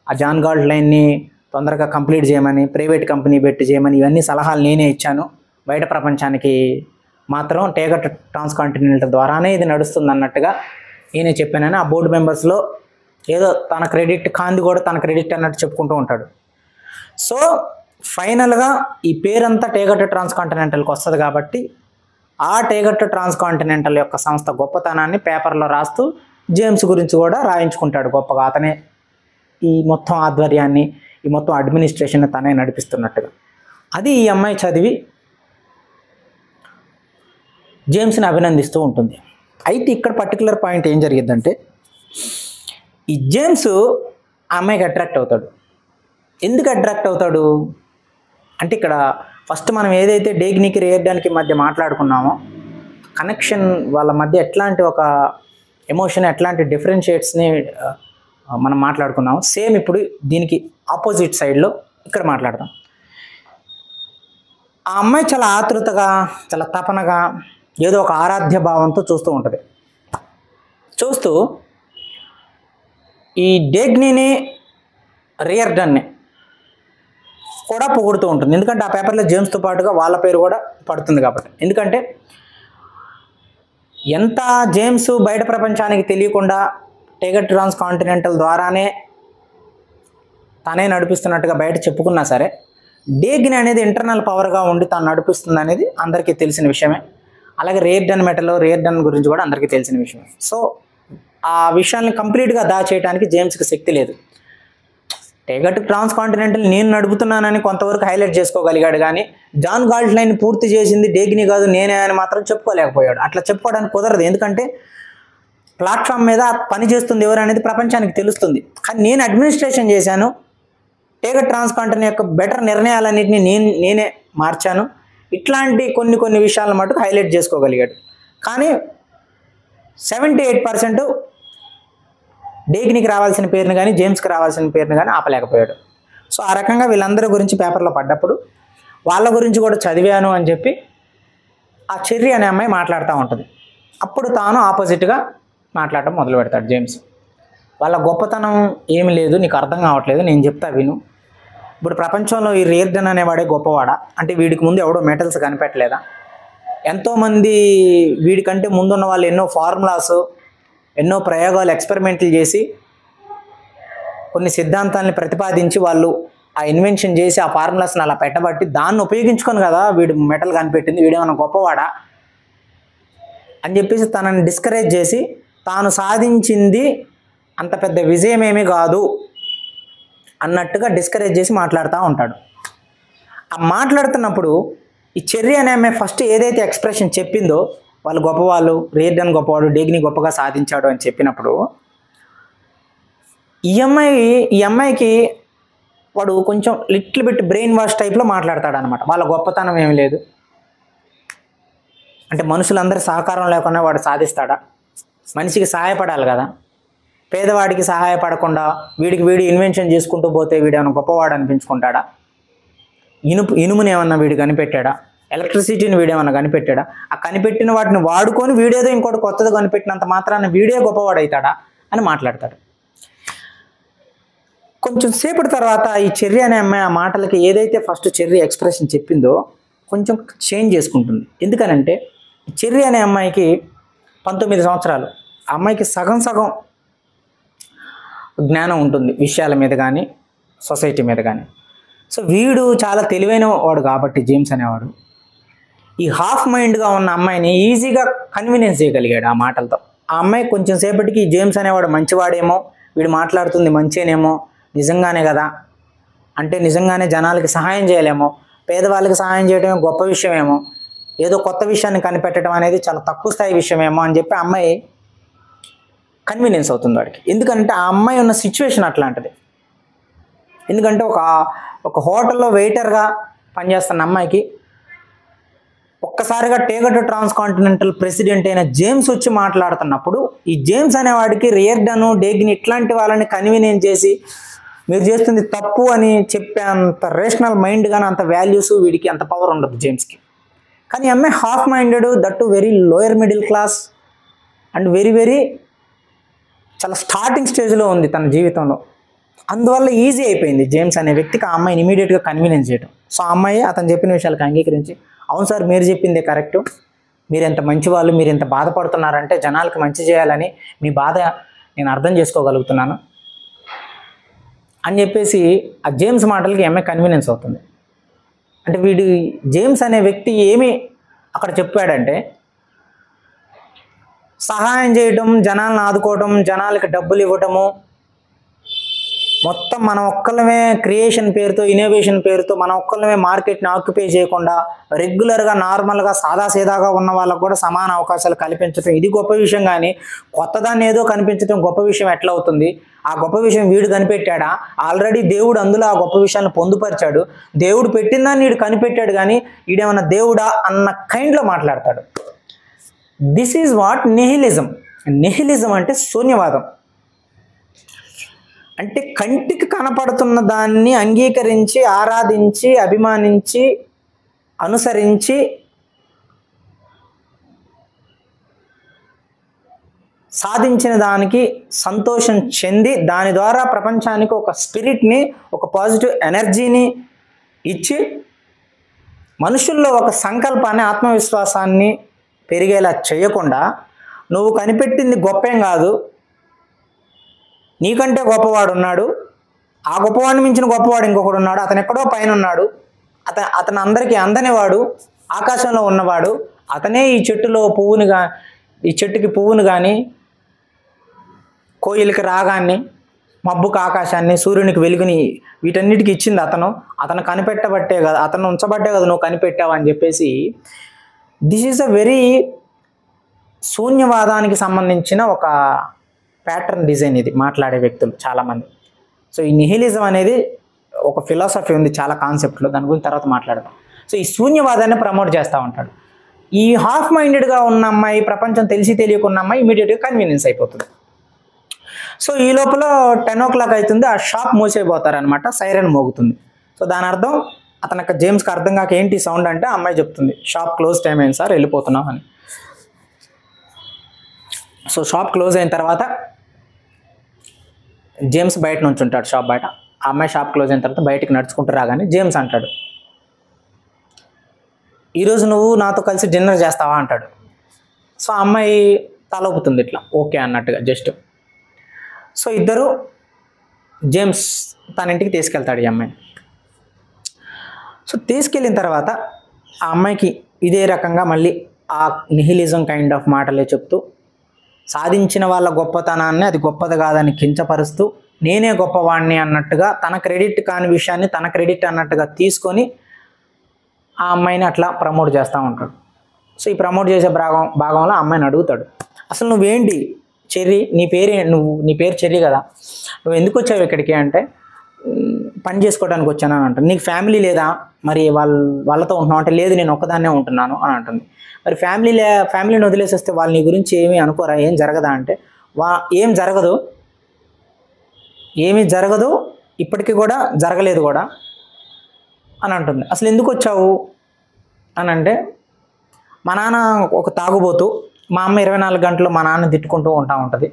ఆ జాన్ గాల్ట్లైన్ని తొందరగా కంప్లీట్ చేయమని, ప్రైవేట్ కంపెనీ పెట్టి చేయమని ఇవన్నీ సలహాలు నేనే ఇచ్చాను. బయట ప్రపంచానికి మాత్రం టేగట్ ట్రాన్స్ కాంటినెంటల్ ద్వారానే ఇది నడుస్తుంది అన్నట్టుగా నేనే చెప్పానని ఆ బోర్డు మెంబర్స్లో ఏదో తన క్రెడిట్ కాంది కూడా తన క్రెడిట్ అన్నట్టు చెప్పుకుంటూ ఉంటాడు. సో ఫైనల్గా ఈ పేరంతా టేగట్ ట్రాన్స్ కాంటినెంటల్కి వస్తుంది కాబట్టి ఆ టేగట్ ట్రాన్స్ కాంటినెంటల్ యొక్క సంస్థ గొప్పతనాన్ని పేపర్లో రాస్తూ జేమ్స్ గురించి కూడా రాయించుకుంటాడు గొప్పగా. అతనే ఈ మొత్తం ఆధ్వర్యాన్ని, ఈ మొత్తం అడ్మినిస్ట్రేషన్ తనే నడిపిస్తున్నట్టుగా. అది ఈ అమ్మాయి చదివి జేమ్స్ని అభినందిస్తూ ఉంటుంది. అయితే ఇక్కడ పర్టికులర్ పాయింట్ ఏం జరిగిద్దంటే, ఈ జేమ్స్ ఆ అమ్మాయికి అట్రాక్ట్ అవుతాడు. ఎందుకు అట్రాక్ట్ అవుతాడు అంటే, ఇక్కడ ఫస్ట్ మనం ఏదైతే డేగ్నికి రేయర్డన్కి మధ్య మాట్లాడుకున్నామో కనెక్షన్, వాళ్ళ మధ్య ఎట్లాంటి ఒక ఎమోషన్, ఎట్లాంటి డిఫరెన్షియేట్స్ని మనం మాట్లాడుకున్నాము, సేమ్ ఇప్పుడు దీనికి ఆపోజిట్ సైడ్లో ఇక్కడ మాట్లాడదాం. ఆ అమ్మాయి చాలా ఆతృతగా, చాలా తపనగా, ఏదో ఒక ఆరాధ్య భావంతో చూస్తూ ఉంటుంది. చూస్తూ ఈ డేగ్నీని రేయర్డన్ని కూడా పొగుడుతూ ఉంటుంది. ఎందుకంటే ఆ పేపర్లో జేమ్స్తో పాటుగా వాళ్ళ పేరు కూడా పడుతుంది కాబట్టి. ఎందుకంటే ఎంత జేమ్స్ బయట ప్రపంచానికి తెలియకుండా టేగట్ ట్రాన్స్ కాంటినెంటల్ ద్వారానే తనే నడిపిస్తున్నట్టుగా బయట చెప్పుకున్నా సరే, డేగ్ని అనేది ఇంటర్నల్ పవర్గా ఉండి తాను నడిపిస్తుంది అనేది అందరికీ తెలిసిన విషయమే. అలాగే రేయర్డన్ మెటల్, రేయర్డన్ గురించి కూడా అందరికీ తెలిసిన విషయమే. సో ఆ విషయాన్ని కంప్లీట్గా దాచేయడానికి జేమ్స్కి శక్తి లేదు. టేగట్ ట్రాన్స్ కాంటినెంటల్ నేను నడుపుతున్నానని కొంతవరకు హైలైట్ చేసుకోగలిగాడు, కానీ జాన్ గాల్ట్లైన్ పూర్తి చేసింది డేగ్ని కాదు నేనే అని మాత్రం చెప్పుకోలేకపోయాడు. అట్లా చెప్పుకోవడానికి కుదరదు. ఎందుకంటే ప్లాట్ఫామ్ మీద పని చేస్తుంది ఎవరు అనేది ప్రపంచానికి తెలుస్తుంది. కానీ నేను అడ్మినిస్ట్రేషన్ చేశాను, టేగట్ ట్రాన్స్ కాంటినెంటల్ యొక్క బెటర్ నిర్ణయాలన్నింటినీ నేనే మార్చాను. ఇట్లాంటి కొన్ని విషయాలను మటుకు హైలైట్ చేసుకోగలిగాడు. కానీ 78% డేగ్నికి రావాల్సిన పేరుని కానీ జేమ్స్కి రావాల్సిన పేరుని కానీ ఆపలేకపోయాడు. సో ఆ రకంగా వీళ్ళందరి గురించి పేపర్లో పడ్డప్పుడు వాళ్ళ గురించి కూడా చదివాను అని చెప్పి ఆ చెర్రీ అనే అమ్మాయి మాట్లాడుతూ ఉంటుంది. అప్పుడు తాను ఆపోజిట్గా మాట్లాడటం మొదలు పెడతాడు జేమ్స్. వాళ్ళ గొప్పతనం ఏమి లేదు, నీకు అర్థం కావట్లేదు, నేను చెప్తా విను. ఇప్పుడు ప్రపంచంలో ఈ రేయర్డన్ అనేవాడే గొప్పవాడా అంటే, వీడికి ముందు ఎవడో మెటల్స్ కనిపెట్టలేదా? ఎంతోమంది వీడికంటే ముందున్న వాళ్ళు ఎన్నో ఫార్ములాస్, ఎన్నో ప్రయోగాలు, ఎక్స్పెరిమెంట్లు చేసి కొన్ని సిద్ధాంతాలని ప్రతిపాదించి వాళ్ళు ఆ ఇన్వెన్షన్ చేసి ఆ ఫార్ములాస్ని అలా పెట్టబట్టి దాన్ని ఉపయోగించుకొని కదా వీడు మెటల్ కనిపెట్టింది, వీడేమన్నా గొప్పవాడా అని చెప్పేసి తనని డిస్కరేజ్ చేసి తాను సాధించింది అంత పెద్ద విజయం ఏమీ కాదు అన్నట్టుగా డిస్కరేజ్ చేసి మాట్లాడుతూ ఉంటాడు. ఆ మాట్లాడుతున్నప్పుడు ఈ చెర్రీ అనే ఆమె ఫస్ట్ ఏదైతే ఎక్స్ప్రెషన్ చెప్పిందో, వాళ్ళు గొప్పవాళ్ళు, రేయర్డన్ గొప్పవాడు, డేగ్ని గొప్పగా సాధించాడు అని చెప్పినప్పుడు ఈ అమ్మాయికి వాడు కొంచెం లిటిల్ బిట్ బ్రెయిన్ వాష్ టైప్లో మాట్లాడతాడు అనమాట. వాళ్ళ గొప్పతనం ఏమి లేదు అంటే, మనుషులందరి సహకారం లేకుండా వాడు సాధిస్తాడా? మనిషికి సహాయపడాలి కదా. పేదవాడికి సహాయపడకుండా వీడు ఇన్వెన్షన్ చేసుకుంటూ పోతే వీడేమన్నా గొప్పవాడు అనిపించుకుంటాడా? ఇనుముని ఏమన్నా వీడు కనిపెట్టాడా? ఎలక్ట్రిసిటీని వీడేమన్నా కనిపెట్టాడా? ఆ కనిపెట్టిన వాటిని వాడుకొని వీడేదో ఇంకోటి కొత్తది కనిపెట్టినంత మాత్రాన్ని వీడే గొప్పవాడు అవుతాడా అని మాట్లాడతాడు. కొంచెం సేపటి తర్వాత ఈ చెర్రీ అనే అమ్మాయి ఆ మాటలకి ఏదైతే ఫస్ట్ చెర్రీ ఎక్స్ప్రెషన్ చెప్పిందో కొంచెం చేంజ్ చేసుకుంటుంది. ఎందుకనంటే చెర్రీ అనే అమ్మాయికి 19 సంవత్సరాలు. ఆ అమ్మాయికి సగం సగం జ్ఞానం ఉంటుంది విషయాల మీద కానీ సొసైటీ మీద కానీ. సో వీడు చాలా తెలివైన వాడు కాబట్టి జేమ్స్ అనేవాడు ఈ హాఫ్ మైండ్గా ఉన్న అమ్మాయిని ఈజీగా కన్వీనియన్స్ చేయగలిగాడు ఆ మాటలతో. ఆ అమ్మాయి కొంచెం సేపటికి జేమ్స్ అనేవాడు మంచివాడేమో, వీడు మాట్లాడుతుంది మంచేనేమో, నిజంగానే కదా, అంటే నిజంగానే జనాలకి సహాయం చేయలేమో, పేదవాళ్ళకి సహాయం చేయడమే గొప్ప విషయమేమో, ఏదో కొత్త విషయాన్ని కనిపెట్టడం అనేది చాలా తక్కువ స్థాయి విషయమేమో అని చెప్పి ఆ అమ్మాయి కన్వీనియన్స్ అవుతుంది వాడికి. ఎందుకంటే ఆ అమ్మాయి ఉన్న సిచ్యువేషన్ అట్లాంటిది. ఎందుకంటే ఒక హోటల్లో వెయిటర్గా పనిచేస్తున్న అమ్మాయికి ఒక్కసారిగా టేగట్ ట్రాన్స్కాంటినెంటల్ ప్రెసిడెంట్ అయిన జేమ్స్ వచ్చి మాట్లాడుతున్నప్పుడు ఈ జేమ్స్ అనేవాడికి రియర్డను డేగ్ని ఇట్లాంటి వాళ్ళని కన్వీనియన్స్ చేసి మీరు చేస్తుంది తప్పు అని చెప్పే అంత రేషనల్ మైండ్ కానీ అంత వాల్యూస్ వీడికి అంత పవర్ ఉండదు జేమ్స్కి. కానీ అమ్మాయి half minded, that very lower middle class and very చాలా స్టార్టింగ్ స్టేజ్లో ఉంది తన జీవితంలో. అందువల్ల ఈజీ అయిపోయింది జేమ్స్ అనే వ్యక్తికి ఆ అమ్మాయిని ఇమీడియట్గా కన్వీనియన్స్ చేయడం. సో ఆ అమ్మాయి అతను చెప్పిన విషయాలకు అంగీకరించి, అవును సార్ మీరు చెప్పిందే కరెక్టు, మీరు ఎంత మంచి వాళ్ళు, మీరు ఎంత బాధపడుతున్నారంటే జనాలకి మంచి చేయాలని మీ బాధ నేను అర్థం చేసుకోగలుగుతున్నాను అని చెప్పేసి ఆ జేమ్స్ మాటలకి అమ్మాయి కన్వీనియన్స్ అవుతుంది. అంటే వీడు జేమ్స్ అనే వ్యక్తి ఏమి అక్కడ చెప్పాడంటే సహాయం చేయటం, జనాలను ఆదుకోవటం, జనాలకి డబ్బులు ఇవ్వటము, మొత్తం మన ఒక్కళ్ళమే క్రియేషన్ పేరుతో ఇన్నోవేషన్ పేరుతో మన ఒక్కళ్ళమే మార్కెట్ని ఆక్యుపై చేయకుండా రెగ్యులర్గా నార్మల్గా సాదాసీదాగా ఉన్న వాళ్ళకు కూడా సమాన అవకాశాలు కల్పించడం ఇది గొప్ప విషయం. కానీ కొత్తదాన్ని ఏదో కనిపించడం గొప్ప విషయం ఎట్లా అవుతుంది? ఆ గొప్ప విషయం వీడు కనిపెట్టాడా? ఆల్రెడీ దేవుడు అందులో ఆ గొప్ప విషయాన్ని పొందుపరిచాడు. దేవుడు పెట్టిందాన్ని వీడు కనిపెట్టాడు కానీ వీడేమన్నా దేవుడా అన్న కైండ్లో మాట్లాడతాడు. This is what nihilism. Nihilism అంటే శూన్యవాదం. అంటే కంటికి కనపడుతున్న దాన్ని అంగీకరించి ఆరాధించి అభిమానించి అనుసరించి సాధించిన దానికి సంతోషం చెంది దాని ద్వారా ప్రపంచానికి ఒక స్పిరిట్ని, ఒక పాజిటివ్ ఎనర్జీని ఇచ్చి మనుషుల్లో ఒక సంకల్పాన్ని, ఆత్మవిశ్వాసాన్ని పెరిగేలా చేయకుండా నువ్వు కనిపెట్టింది గొప్పేం కాదు, నీకంటే గొప్పవాడు ఉన్నాడు, ఆ గొప్పవాడిని మించిన గొప్పవాడు ఇంకొకడు ఉన్నాడు, అతను ఎక్కడో పైన ఉన్నాడు, అతను అందరికీ అందనివాడు, ఆకాశంలో ఉన్నవాడు, అతనే ఈ చెట్టులో ఈ చెట్టుకి పువ్వును కానీ, కోయిలకి రాగాన్ని, మబ్బుకు ఆకాశాన్ని, సూర్యునికి వెలుగుని వీటన్నిటికీ ఇచ్చింది అతను కనిపెట్టబట్టే కదా, అతను ఉంచబట్టే కదా నువ్వు కనిపెట్టావు అని చెప్పేసి దిస్ ఈజ్ అ వెరీ శూన్యవాదానికి సంబంధించిన ఒక ప్యాటర్న్ డిజైన్ ఇది మాట్లాడే వ్యక్తులు చాలామంది. సో ఈ నిహిలిజం అనేది ఒక ఫిలాసఫీ ఉంది చాలా కాన్సెప్ట్లో, దాని గురించి తర్వాత మాట్లాడదాం. సో ఈ శూన్యవాదాన్ని ప్రమోట్ చేస్తూ ఉంటాడు. ఈ హాఫ్ మైండెడ్గా ఉన్న అమ్మాయి, ప్రపంచం తెలిసి తెలియకున్న అమ్మాయి ఇమీడియట్గా కన్వీనియన్స్ అయిపోతుంది. సో ఈ లోపల 10 o'clock అవుతుంది, ఆ షాప్ మూసేపోతారనమాట, సైరన్ మోగుతుంది. సో దాని అర్థం అతనికి జేమ్స్కి అర్థం కాక ఏంటి సౌండ్ అంటే అమ్మాయి చెప్తుంది షాప్ క్లోజ్ టైం అయింది సార్ వెళ్ళిపోతున్నాం అని. సో షాప్ క్లోజ్ అయిన తర్వాత జేమ్స్ బయట నుంచి ఉంటాడు షాప్ బయట. ఆ అమ్మాయి షాప్ క్లోజ్ అయిన తర్వాత బయటికి నడుచుకుంటూ రాగానే జేమ్స్ అంటాడు, ఈరోజు నువ్వు నాతో కలిసి డిన్నర్ చేస్తావా అంటాడు. సో ఆ అమ్మాయి తలొప్పుతుంది ఇట్లా ఓకే అన్నట్టుగా జస్ట్. సో ఇద్దరు జేమ్స్ తన ఇంటికి తీసుకెళ్తాడు ఈ అమ్మాయిని. సో తీసుకెళ్ళిన తర్వాత ఆ అమ్మాయికి ఇదే రకంగా మళ్ళీ ఆ నిహిలిజం కైండ్ ఆఫ్ మాటలే చెప్తూ సాధించిన వాళ్ళ గొప్పతనాన్ని అది గొప్పది కాదని కించపరుస్తూ నేనే గొప్పవాడిని అన్నట్టుగా తన క్రెడిట్ కాని విషయాన్ని తన క్రెడిట్ అన్నట్టుగా తీసుకొని ఆ అమ్మాయిని అట్లా ప్రమోట్ చేస్తూ ఉంటాడు. సో ఈ ప్రమోట్ చేసే భాగంలో ఆ అమ్మాయిని అడుగుతాడు, అసలు నువ్వేంటి చెర్రీ, నీ పేరు చెర్రీ కదా, నువ్వు ఎందుకు వచ్చావు ఇక్కడికి అంటే పని చేసుకోవడానికి వచ్చాను అని అంటాను. నీకు ఫ్యామిలీ లేదా, మరి వాళ్ళతో ఉంటున్నావు అంటే లేదు నేను ఒక్కదాన్నే ఉంటున్నాను అని అంటుంది. మరి ఫ్యామిలీని వదిలేసి వస్తే వాళ్ళు నీ గురించి ఏమీ అనుకోరా, ఏం జరగదా అంటే ఏమీ జరగదు ఇప్పటికీ కూడా జరగలేదు కూడా అని అంటుంది. అసలు ఎందుకు వచ్చావు అని అంటే మా నాన్న ఒక తాగుబోతు, మా అమ్మ 24 గంటలు మా నాన్న తిట్టుకుంటూ ఉంటుంది.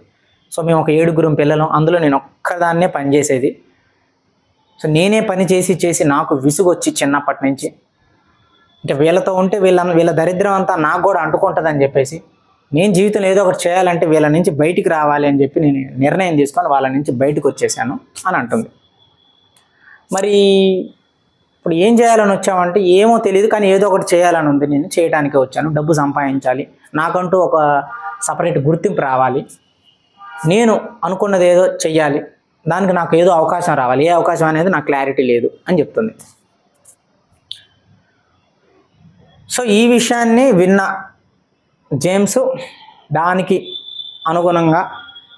సో మేము ఒక 7 పిల్లలం, అందులో నేను ఒక్కదాన్నే పని చేసేది. సో నేనే పని చేసి నాకు విసుగొచ్చి చిన్నప్పటి నుంచి ఇంకా వీళ్ళతో ఉంటే వీళ్ళ దరిద్రం అంతా నాకు కూడా అంటుకుంటుందని చెప్పేసి నేను జీవితంలో ఏదో ఒకటి చేయాలంటే వీళ్ళ నుంచి బయటికి రావాలి అని చెప్పి నేను నిర్ణయం తీసుకొని వాళ్ళ నుంచి బయటకు వచ్చేసాను అని అంటుంది. మరి ఇప్పుడు ఏం చేయాలని వచ్చామంటే ఏమో తెలియదు, కానీ ఏదో ఒకటి చేయాలని ఉంది, నేను చేయడానికే వచ్చాను, డబ్బు సంపాదించాలి, నాకంటూ ఒక సపరేట్ గుర్తింపు రావాలి, నేను అనుకున్నది ఏదో చెయ్యాలి, దానికి నాకు ఏదో అవకాశం రావాలి, ఏ అవకాశం అనేది నాకు క్లారిటీ లేదు అని చెప్తుంది. సో ఈ విషయాన్ని విన్న జేమ్స్ దానికి అనుగుణంగా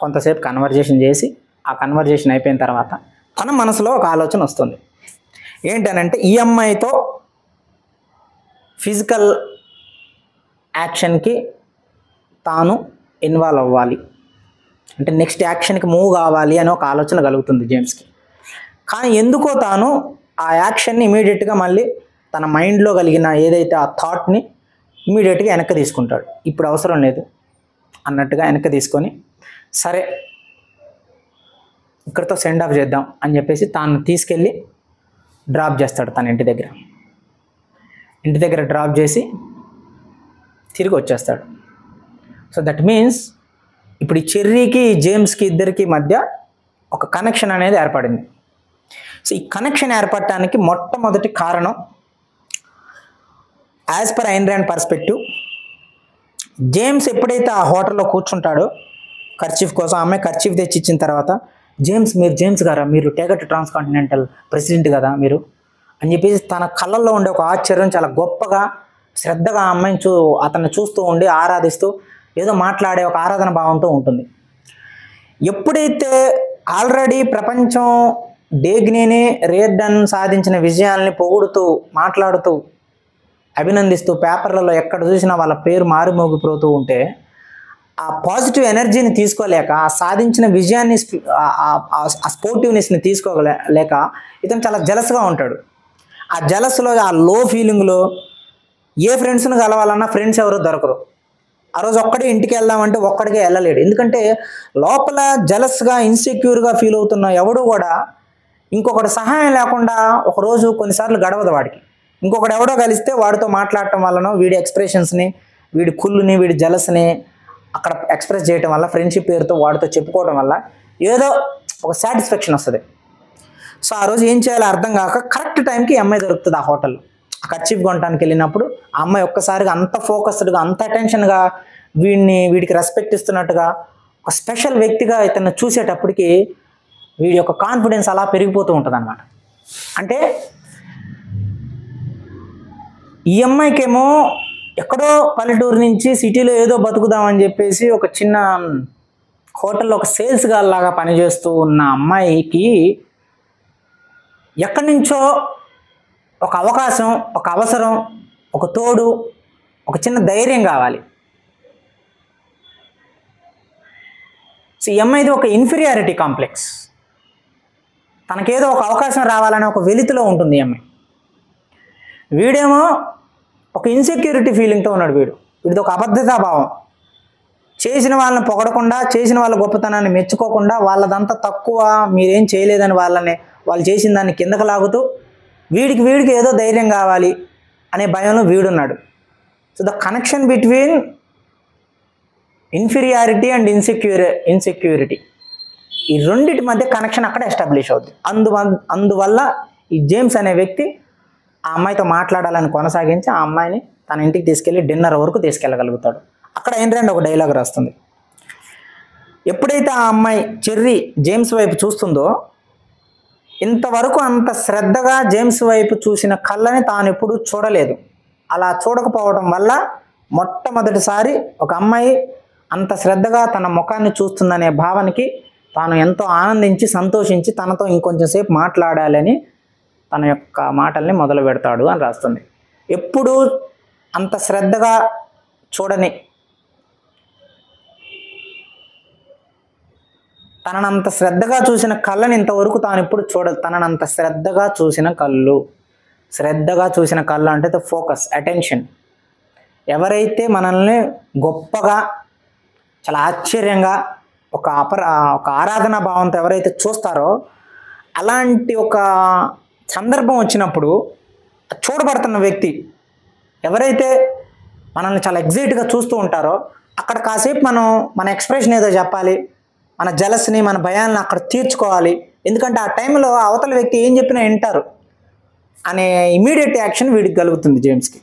కొంతసేపు కన్వర్జేషన్ చేసి, ఆ కన్వర్జేషన్ అయిపోయిన తర్వాత తన మనసులో ఒక ఆలోచన వస్తుంది. ఏంటనంటే ఈ అమ్మాయితో ఫిజికల్ యాక్షన్కి తాను ఇన్వాల్వ్ అవ్వాలి, అంటే నెక్స్ట్ యాక్షన్కి మూవ్ కావాలి అని ఒక ఆలోచన కలుగుతుంది జేమ్స్కి. కానీ ఎందుకో తాను ఆ యాక్షన్ని ఇమీడియట్గా మళ్ళీ తన మైండ్లో కలిగిన ఏదైతే ఆ థాట్ని ఇమీడియట్గా వెనక్కి తీసుకుంటాడు. ఇప్పుడు అవసరం లేదు అన్నట్టుగా వెనక్కి తీసుకొని, సరే ఇక్కడితో సెండ్ ఆఫ్ చేద్దాం అని చెప్పేసి తాను తీసుకెళ్ళి డ్రాప్ చేస్తాడు తన ఇంటి దగ్గర డ్రాప్ చేసి తిరిగి వచ్చేస్తాడు. సో దట్ మీన్స్ ఇప్పుడు ఈ చెర్రీకి జేమ్స్కి ఇద్దరికి మధ్య ఒక కనెక్షన్ అనేది ఏర్పడింది. సో ఈ కనెక్షన్ ఏర్పడటానికి మొట్టమొదటి కారణం, as per Ayn Rand perspective, James ఎప్పుడైతే ఆ హోటల్లో కూర్చుంటాడో కర్చీఫ్ కోసం, అమ్మాయి కర్చీఫ్ తెచ్చి ఇచ్చిన తర్వాత, జేమ్స్ గారా, మీరు టేగట్ ట్రాన్స్కాంటినెంటల్ ప్రెసిడెంట్ కదా మీరు అని చెప్పేసి తన కళ్ళల్లో ఉండే ఒక ఆశ్చర్యం, చాలా గొప్పగా శ్రద్ధగా ఆ అమ్మాయిని అతన్ని చూస్తూ ఉండి ఆరాధిస్తూ ఏదో మాట్లాడే ఒక ఆరాధన భావంతో ఉంటుంది. ఎప్పుడైతే ఆల్రెడీ ప్రపంచం డేగ్నీని, రేర్డన్ సాధించిన విజయాల్ని పొగుడుతూ మాట్లాడుతూ అభినందిస్తూ పేపర్లలో ఎక్కడ చూసినా వాళ్ళ పేరు మారుమోగిపోతూ ఉంటే, ఆ పాజిటివ్ ఎనర్జీని తీసుకోలేక, ఆ సాధించిన విజయాన్ని, ఆ స్పోర్టివ్నెస్ని తీసుకోలేక ఇతను చాలా జలస్గా ఉంటాడు. ఆ జలస్లో, ఆ లో ఫీలింగ్లో ఏ ఫ్రెండ్స్ని కలవాలన్నా ఫ్రెండ్స్ ఎవరో దొరకరు. ఆ రోజు ఒక్కడే ఇంటికి వెళ్దామంటే ఒక్కడికే వెళ్ళలేడు. ఎందుకంటే లోపల జలస్గా, ఇన్సెక్యూర్గా ఫీల్ అవుతున్న ఎవడు కూడా ఇంకొకటి సహాయం లేకుండా ఒకరోజు కొన్నిసార్లు గడవదు వాడికి. ఇంకొకటి ఎవడో కలిస్తే వాడితో మాట్లాడటం వల్లనో, వీడి ఎక్స్ప్రెషన్స్ని, వీడి కుళ్ళుని, వీడి జలస్ని అక్కడ ఎక్స్ప్రెస్ చేయడం వల్ల, ఫ్రెండ్షిప్ పేరుతో వాడితో చెప్పుకోవడం వల్ల ఏదో ఒక సాటిస్ఫాక్షన్ వస్తుంది. సో ఆ రోజు ఏం చేయాలో అర్థం కాక కరెక్ట్ టైంకి ఈ అమ్మాయి దొరుకుతుంది ఆ హోటల్లో. ఆ కర్చీఫ్ కొనడానికి వెళ్ళినప్పుడు ఆ అమ్మాయి ఒక్కసారిగా అంత ఫోకస్డ్గా, అంత అటెన్షన్గా, వీడికి రెస్పెక్ట్ ఇస్తున్నట్టుగా, ఒక స్పెషల్ వ్యక్తిగా ఇతన్ని చూసేటప్పటికి వీడి యొక్క కాన్ఫిడెన్స్ అలా పెరిగిపోతూ ఉంటుంది అన్నమాట. అంటే ఈ అమ్మాయికేమో ఎక్కడో పల్లెటూరు నుంచి సిటీలో ఏదో బతుకుదామని చెప్పేసి ఒక చిన్న హోటల్లో ఒక సేల్స్ గర్ల్ లాగా పనిచేస్తూ ఉన్న అమ్మాయికి ఎక్కడి నుంచో ఒక అవకాశం, ఒక అవసరం, ఒక తోడు, ఒక చిన్న ధైర్యం కావాలి. సో ఈ అమ్మాయిది ఒక ఇన్ఫీరియారిటీ కాంప్లెక్స్. తనకేదో ఒక అవకాశం రావాలనే ఒక వెలితిలో ఉంటుంది ఈ అమ్మాయి. వీడేమో ఒక ఇన్సెక్యూరిటీ ఫీలింగ్తో ఉన్నాడు. వీడిది ఒక అబద్ధతాభావం. చేసిన వాళ్ళని పొగడకుండా, చేసిన వాళ్ళ గొప్పతనాన్ని మెచ్చుకోకుండా, వాళ్ళదంతా తక్కువ, మీరేం చేయలేదని వాళ్ళు చేసిన దాన్ని కిందకు లాగుతూ వీడికి ఏదో ధైర్యం కావాలి అనే భయంలో వీడున్నాడు. So the connection between inferiority and insecurity, ఈ రెండింటి మధ్య కనెక్షన్ అక్కడ ఎస్టాబ్లిష్ అవుతుంది. అందువల్ల ఈ జేమ్స్ అనే వ్యక్తి ఆ అమ్మాయితో మాట్లాడాలని కొనసాగించి ఆ అమ్మాయిని తన ఇంటికి తీసుకెళ్ళి డిన్నర్ వరకు తీసుకెళ్ళగలుగుతాడు. అక్కడ ఐన్ ర్యాండ్ ఒక డైలాగ్ రాస్తుంది. ఎప్పుడైతే ఆ అమ్మాయి చెర్రీ జేమ్స్ వైపు చూస్తుందో, ఇంతవరకు అంత శ్రద్ధగా జేమ్స్ వైపు చూసిన కళ్ళని తాను ఎప్పుడూ చూడలేదు. అలా చూడకపోవడం వల్ల మొట్టమొదటిసారి ఒక అమ్మాయి అంత శ్రద్ధగా తన ముఖాన్ని చూస్తుందనే భావనకి తాను ఎంతో ఆనందించి, సంతోషించి తనతో ఇంకొంచెం సేపు మాట్లాడాలని తన యొక్క మాటల్ని మొదలు పెడతాడు అని రాస్తుంది. ఎప్పుడూ అంత శ్రద్ధగా చూడని, తననంత శ్రద్ధగా చూసిన కళ్ళని ఇంతవరకు తాను ఎప్పుడు చూడదు. తననంత శ్రద్ధగా చూసిన కళ్ళు అంటే ఫోకస్, అటెన్షన్. ఎవరైతే మనల్ని గొప్పగా, చాలా ఆశ్చర్యంగా, ఒక ఆరాధనా భావంతో ఎవరైతే చూస్తారో, అలాంటి ఒక సందర్భం వచ్చినప్పుడు చూడబడుతున్న వ్యక్తి ఎవరైతే మనల్ని చాలా ఎగ్జైట్గా చూస్తూ ఉంటారో అక్కడ కాసేపు మన ఎక్స్ప్రెషన్ ఏదో చెప్పాలి, మన జలస్ని మన భయాలను అక్కడ తీర్చుకోవాలి. ఎందుకంటే ఆ టైంలో అవతల వ్యక్తి ఏం చెప్పినా వింటారు అనే ఇమీడియట్ యాక్షన్ వీడికి కలుగుతుంది జేమ్స్కి.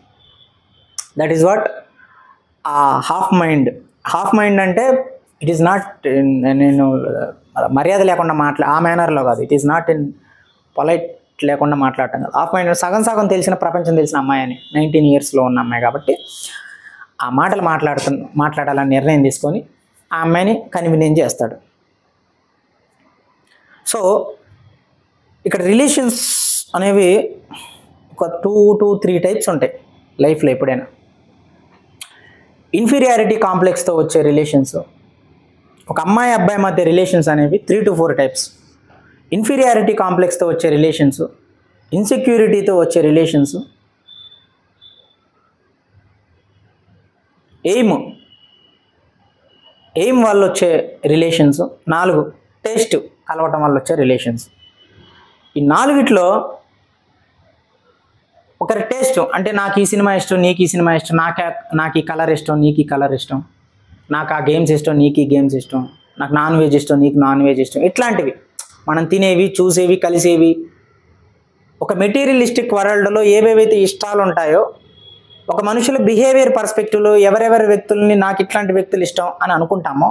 దట్ ఈస్ వాట్ ఆ హాఫ్ మైండ్ అంటే ఇట్ ఈస్ నాట్ నేను మర్యాద లేకుండా ఆ మేనర్లో కాదు, it is not in polite లేకుండా మాట్లాడటం కాదు. హాఫ్ మైండ్ సగం తెలిసిన ప్రపంచం తెలిసిన అమ్మాయి అని 19 yearsలో ఉన్న అమ్మాయి కాబట్టి ఆ మాటలు మాట్లాడాలని నిర్ణయం తీసుకొని ఆ అమ్మాయిని కన్వినియన్స్ చేస్తాడు. సో ఇక్కడ రిలేషన్స్ అనేవి ఒక 2-3 types ఉంటాయి లైఫ్లో ఎప్పుడైనా. ఇన్ఫీరియారిటీ కాంప్లెక్స్తో వచ్చే రిలేషన్స్, ఒక అమ్మాయి అబ్బాయి మధ్య రిలేషన్స్ అనేవి 3-4 types. ఇన్ఫీరియారిటీ కాంప్లెక్స్తో వచ్చే రిలేషన్స్, ఇన్సెక్యూరిటీతో వచ్చే రిలేషన్స్, ఎయిమ్ వల్ల వచ్చే రిలేషన్స్, 4 టేస్ట్ కలవటం వల్ల వచ్చే రిలేషన్స్. ఈ 4 ఒకరి టేస్ట్ అంటే నాకు ఈ సినిమా ఇష్టం, నీకు ఈ సినిమా ఇష్టం, నాకు ఈ కలర్ ఇష్టం, నీకు ఈ కలర్ ఇష్టం, నాకు ఆ గేమ్స్ ఇష్టం, నీకు ఈ గేమ్స్ ఇష్టం, నాకు నాన్ వెజ్ ఇష్టం, నీకు నాన్ వెజ్ ఇష్టం, ఇట్లాంటివి మనం తినేవి, చూసేవి, కలిసేవి. ఒక మెటీరియలిస్టిక్ వరల్డ్లో ఏవేవైతే ఇష్టాలు ఉంటాయో, ఒక మనుషుల బిహేవియర్ పర్స్పెక్టివ్లో ఎవరెవరి వ్యక్తుల్ని నాకు ఇట్లాంటి వ్యక్తులు ఇష్టం అని అనుకుంటామో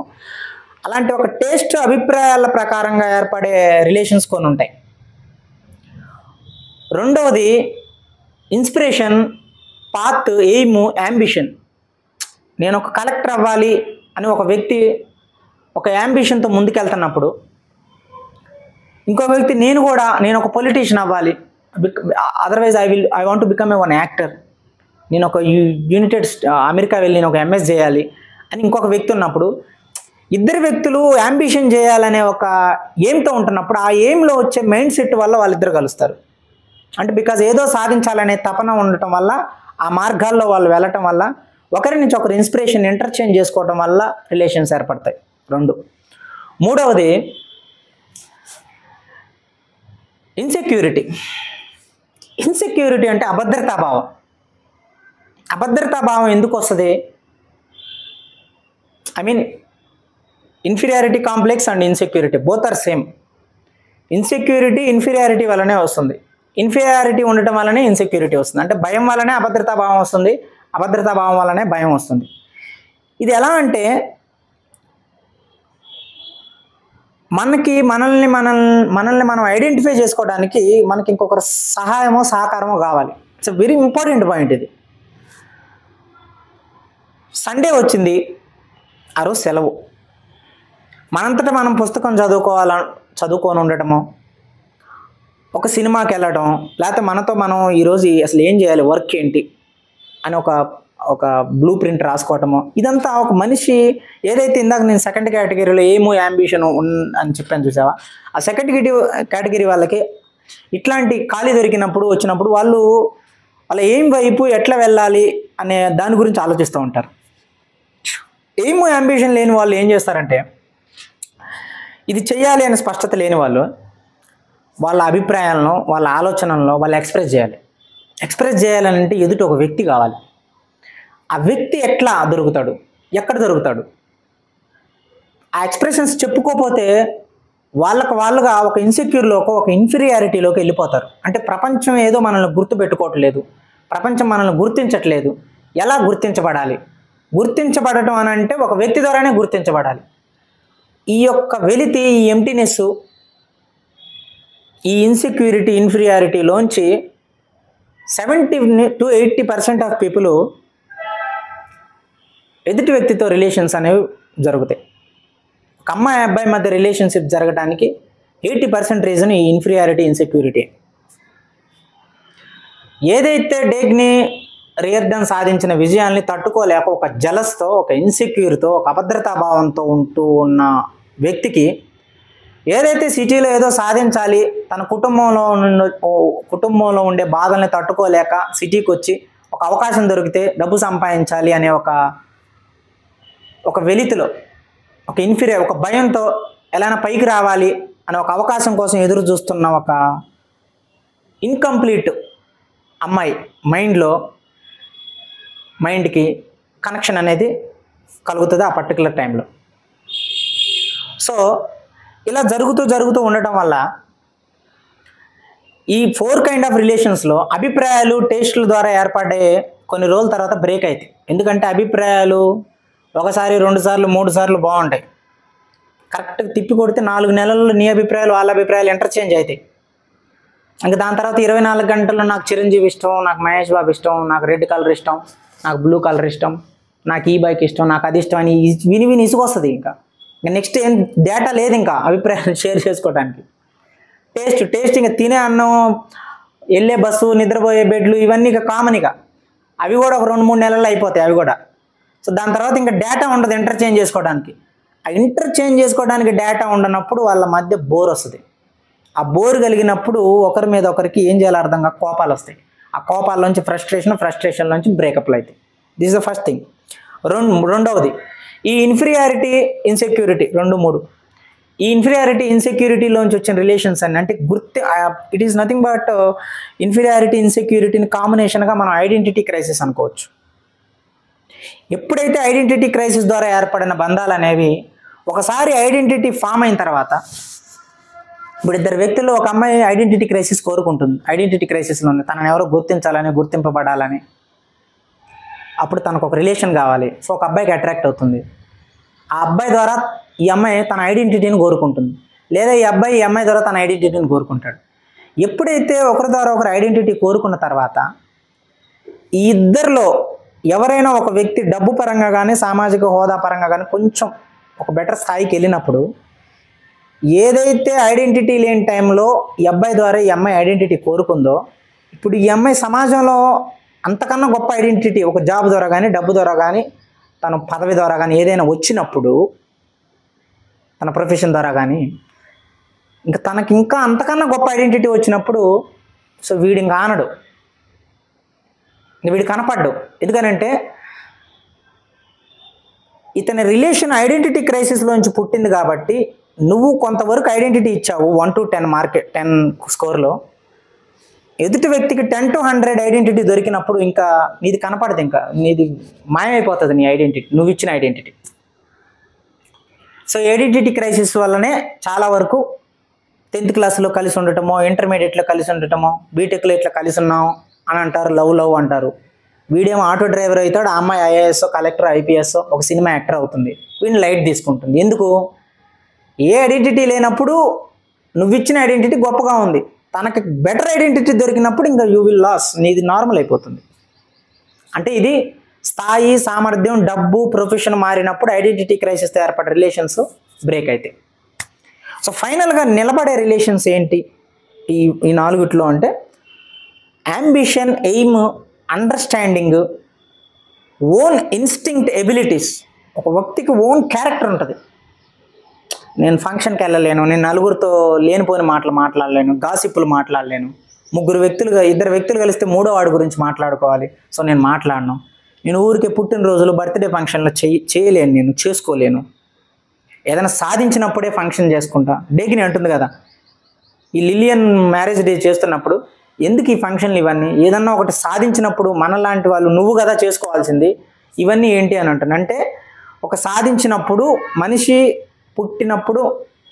అలాంటి ఒక టేస్ట్ అభిప్రాయాల ప్రకారంగా ఏర్పడే రిలేషన్స్ కొన్ని ఉంటాయి. రెండవది ఇన్స్పిరేషన్, పాత్, ఎయిమ్, యాంబిషన్. నేను ఒక కలెక్టర్ అవ్వాలి అని ఒక వ్యక్తి ఒక యాంబిషన్తో ముందుకెళ్తున్నప్పుడు, ఇంకో వ్యక్తి నేను ఒక పొలిటీషియన్ అవ్వాలి, otherwise I want to become one actor, నేను ఒక యునైటెడ్ అమెరికా వెళ్ళి నేను ఒక ఎంఎస్ చేయాలి అని ఇంకొక వ్యక్తి ఉన్నప్పుడు, ఇద్దరు వ్యక్తులు యాంబిషన్ చేయాలనే ఒక ఎయిమ్తో ఉంటున్నప్పుడు ఆ ఎయిమ్లో వచ్చే మైండ్ సెట్ వల్ల వాళ్ళిద్దరు కలుస్తారు. అంటే బికాజ్ ఏదో సాధించాలనే తపన ఉండటం వల్ల, ఆ మార్గాల్లో వాళ్ళు వెళ్ళటం వల్ల, ఒకరి నుంచి ఒకరు ఇన్స్పిరేషన్ ఇంటర్చేంజ్ చేసుకోవటం వల్ల రిలేషన్స్ ఏర్పడతాయి. 2. మూడవది ఇన్సెక్యూరిటీ అంటే అభద్రతాభావం. అభద్రతాభావం ఎందుకు వస్తుంది? I mean inferiority complex and insecurity both are same. Insecurity inferiority వల్లనే వస్తుంది, ఇన్ఫీరియారిటీ ఉండటం వల్లనే ఇన్సెక్యూరిటీ వస్తుంది. అంటే భయం వల్లనే అభద్రతాభావం వస్తుంది, అభద్రతాభావం వల్లనే భయం వస్తుంది. ఇది ఎలా అంటే మనల్ని మనం ఐడెంటిఫై చేసుకోవడానికి మనకి ఇంకొకరు సహాయమో సహకారమో కావాలి. ఇట్స్ వెరీ ఇంపార్టెంట్ పాయింట్ ఇది. సండే వచ్చింది, ఆ రోజు సెలవు, మనంతటా మనం పుస్తకం చదువుకొని ఉండటమో, ఒక సినిమాకి వెళ్ళడం, లేకపోతే మనతో మనం ఈరోజు అసలు ఏం చేయాలి, వర్క్ ఏంటి అని ఒక బ్లూ ప్రింట్ రాసుకోవటమో, ఇదంతా ఒక మనిషి ఏదైతే ఇందాక నేను సెకండ్ కేటగిరీలో ఏమో యాంబిషన్ అని చెప్పాను చూసావా, ఆ సెకండ్ కేటగిరీ వాళ్ళకి ఇట్లాంటి ఖాళీ వచ్చినప్పుడు వాళ్ళ ఏం వైపు ఎట్లా వెళ్ళాలి అనే దాని గురించి ఆలోచిస్తూ ఉంటారు. ఏమో యాంబిషన్ లేని వాళ్ళు ఏం చేస్తారంటే, ఇది చెయ్యాలి అనే స్పష్టత లేని వాళ్ళు వాళ్ళ అభిప్రాయాలను, వాళ్ళ ఆలోచనలను వాళ్ళు ఎక్స్ప్రెస్ చేయాలంటే ఎదుటి ఒక వ్యక్తి కావాలి. ఆ వ్యక్తి ఎట్లా దొరుకుతాడు, ఎక్కడ దొరుకుతాడు? ఆ ఎక్స్ప్రెషన్స్ చెప్పుకోకపోతే వాళ్ళుగా ఒక ఇన్సెక్యూర్లోకి, ఒక ఇన్ఫీరియారిటీలోకి వెళ్ళిపోతారు. అంటే ప్రపంచం ఏదో మనల్ని గుర్తుపెట్టుకోవట్లేదు, ప్రపంచం మనల్ని గుర్తించట్లేదు. ఎలా గుర్తించబడటం అని అంటే ఒక వ్యక్తి ద్వారానే గుర్తించబడాలి. ఈ యొక్క వెలితి, ఈ ఎంప్టీనెస్, ఈ ఇన్సెక్యూరిటీ, ఇన్ఫీరియారిటీలోంచి 70-80% ఆఫ్ పీపుల్ ఎదుటి వ్యక్తితో రిలేషన్స్ అనేవి జరుగుతాయి. ఒక అమ్మాయి అబ్బాయి మధ్య రిలేషన్షిప్ జరగడానికి 80% రీజన్ ఈ ఇన్ఫీరియారిటీ, ఇన్సెక్యూరిటీ. ఏదైతే డేగ్ని రియర్డన్ సాధించిన విజయాల్ని తట్టుకోలేక ఒక జలస్తో, ఒక ఇన్సెక్యూర్తో, ఒక అభద్రతాభావంతో ఉన్న వ్యక్తికి ఏదైతే సిటీలో ఏదో సాధించాలి, తన కుటుంబంలో ఉండే బాధల్ని తట్టుకోలేక సిటీకి వచ్చి ఒక అవకాశం దొరికితే డబ్బు సంపాదించాలి అనే ఒక వెలితిలో, ఒక భయంతో ఎలానా పైకి రావాలి అనే ఒక అవకాశం కోసం ఎదురు చూస్తున్న ఒక ఇన్కంప్లీట్ అమ్మాయి మైండ్కి కనెక్షన్ అనేది కలుగుతుంది ఆ పర్టికులర్ టైంలో. సో ఇలా జరుగుతూ ఉండటం వల్ల ఈ 4 కైండ్ ఆఫ్ రిలేషన్స్లో అభిప్రాయాలు టేస్ట్ల ద్వారా ఏర్పడే కొన్ని రోజుల తర్వాత బ్రేక్ అవుతాయి. ఎందుకంటే అభిప్రాయాలు ఒకసారి 2 సార్లు 3 సార్లు బాగుంటాయి, కరెక్ట్గా తిప్పి కొడితే 4 నెలల్లో నీ అభిప్రాయాలు వాళ్ళ అభిప్రాయాలు ఇంటర్చేంజ్ అవుతాయి. ఇంకా దాని తర్వాత 24 గంటల్లో నాకు చిరంజీవి ఇష్టం, నాకు మహేష్ బాబు ఇష్టం, నాకు రెడ్ కలర్ ఇష్టం, నాకు బ్లూ కలర్ ఇష్టం, నాకు ఈ బైక్ ఇష్టం, నాకు అది ఇష్టం అని విని ఇసుకొస్తుంది. ఇంకా నెక్స్ట్ ఏం డేటా లేదు ఇంకా అభిప్రాయాలు షేర్ చేసుకోవడానికి. టేస్ట్ ఇంకా తినే అన్నం, వెళ్ళే బస్సు, నిద్రపోయే బెడ్లు ఇవన్నీ ఇక కామన్. ఇక అవి కూడా ఒక 2-3 నెలల్లో అయిపోతాయి అవి కూడా. సో దాని తర్వాత ఇంకా డేటా ఉండదు ఇంటర్చేంజ్ చేసుకోవడానికి. ఆ ఇంటర్చేంజ్ చేసుకోవడానికి డేటా ఉండనప్పుడు వాళ్ళ మధ్య బోర్ వస్తుంది. ఆ బోర్ కలిగినప్పుడు ఒకరి మీద ఒకరికి ఏం చేయాలో అర్థంగా కోపాలు వస్తాయి. ఆ కోపాల్లోంచి ఫ్రస్ట్రేషన్లోంచి బ్రేకప్లు అవుతాయి. This is the first thing. రెండవది ఈ ఇన్ఫీరియారిటీ ఇన్సెక్యూరిటీ 2-3. ఈ ఇన్ఫీరియారిటీ ఇన్సెక్యూరిటీలోంచి వచ్చిన రిలేషన్స్ అని అంటే it is nothing but inferiority ఇన్సెక్యూరిటీని కాంబినేషన్గా మనం ఐడెంటిటీ క్రైసిస్ అనుకోవచ్చు. ఎప్పుడైతే ఐడెంటిటీ క్రైసిస్ ద్వారా ఏర్పడిన బంధాలు అనేవి ఒకసారి ఐడెంటిటీ ఫామ్ అయిన తర్వాత, ఇప్పుడు 2 వ్యక్తుల్లో ఒక అమ్మాయి ఐడెంటిటీ క్రైసిస్ కోరుకుంటుంది. ఐడెంటిటీ క్రైసిస్లో ఉంది, తనని ఎవరో గుర్తించాలని, గుర్తింపబడాలని. అప్పుడు తనకు ఒక రిలేషన్ కావాలి. సో ఒక అబ్బాయికి అట్రాక్ట్ అవుతుంది. ఆ అబ్బాయి ద్వారా ఈ అమ్మాయి తన ఐడెంటిటీని కోరుకుంటుంది, లేదా ఈ అమ్మాయి ద్వారా తన ఐడెంటిటీని కోరుకుంటాడు. ఎప్పుడైతే ఒకరి ద్వారా ఒకరు ఐడెంటిటీ కోరుకున్న తర్వాత ఈ ఇద్దరిలో ఎవరైనా ఒక వ్యక్తి డబ్బు పరంగా కానీ సామాజిక హోదా పరంగా కానీ కొంచెం ఒక బెటర్ స్థాయికి వెళ్ళినప్పుడు, ఏదైతే ఐడెంటిటీ లేని టైంలో ఈ అబ్బాయి ద్వారా ఈ అమ్మాయి ఐడెంటిటీ కోరుకుందో, ఇప్పుడు ఈ అమ్మాయి సమాజంలో అంతకన్నా గొప్ప ఐడెంటిటీ ఒక జాబ్ ద్వారా కానీ, డబ్బు ద్వారా కానీ, తన పదవి ద్వారా కానీ ఏదైనా వచ్చినప్పుడు, తన ప్రొఫెషన్ ద్వారా కానీ, ఇంకా తనకి ఇంకా అంతకన్నా గొప్ప ఐడెంటిటీ వచ్చినప్పుడు, సో వీడు ఇంకా ఆనడు, వీడు కనపడ్డు. ఎందుకనంటే ఇతని రిలేషన్ ఐడెంటిటీ క్రైసిస్లోంచి పుట్టింది కాబట్టి నువ్వు కొంతవరకు ఐడెంటిటీ ఇచ్చావు 1 to 10 స్కోర్లో. ఎదుటి వ్యక్తికి 10 to 100 ఐడెంటిటీ దొరికినప్పుడు ఇంకా నీది కనపడదు, ఇంకా నీది మాయమైపోతుంది నీ ఐడెంటిటీ, నువ్వు ఇచ్చిన ఐడెంటిటీ. సో ఐడెంటిటీ క్రైసిస్ వల్లనే చాలా వరకు 10th క్లాస్లో కలిసి ఉండటమో, ఇంటర్మీడియట్లో కలిసి ఉండటమో, బీటెక్లో ఇట్లా కలిసి ఉన్నాం అని అంటారు, లవ్ అంటారు. వీడేమో ఆటో డ్రైవర్ అవుతాడు, ఆ అమ్మాయి ఐఏఎస్, కలెక్టర్, ఐపీఎస్, ఒక సినిమా యాక్టర్ అవుతుంది. వీడిని లైట్ తీసుకుంటుంది. ఎందుకు? ఏ ఐడెంటిటీ లేనప్పుడు నువ్వు ఇచ్చిన ఐడెంటిటీ గొప్పగా ఉంది, తనకి బెటర్ ఐడెంటిటీ దొరికినప్పుడు ఇంకా యూ విల్ లాస్, నీది నార్మల్ అయిపోతుంది. అంటే ఇది స్థాయి, సామర్థ్యం, డబ్బు, ప్రొఫెషన్ మారినప్పుడు ఐడెంటిటీ క్రైసిస్తో ఏర్పడే రిలేషన్స్ బ్రేక్ అవుతాయి. సో ఫైనల్గా నిలబడే రిలేషన్స్ ఏంటి ఈ 4 అంటే ambition, aim, understanding, own instinct abilities. ఒక వ్యక్తికి ఓన్ క్యారెక్టర్ ఉంటుంది. నేను ఫంక్షన్కి వెళ్ళలేను, నేను నలుగురితో లేనిపోయిన మాటలు మాట్లాడలేను, గాసిప్పులు మాట్లాడలేను, 2 వ్యక్తులు కలిస్తే 3వ వాడి గురించి మాట్లాడుకోవాలి, సో నేను మాట్లాడను. నేను ఊరికే పుట్టినరోజులు, బర్త్డే ఫంక్షన్లో చేయలేను, నేను చేసుకోలేను. ఏదైనా సాధించినప్పుడే ఫంక్షన్ చేసుకుంటా. డేగిని అంటుంది కదా, ఈ లిలియన్ మ్యారేజ్ డే చేస్తున్నప్పుడు ఎందుకు ఈ ఫంక్షన్లు ఇవన్నీ, ఏదన్నా ఒకటి సాధించినప్పుడు మనలాంటి వాళ్ళు నువ్వు కదా చేసుకోవాల్సింది, ఇవన్నీ ఏంటి అని అంటాను. అంటే ఒక సాధించినప్పుడు మనిషి పుట్టినప్పుడు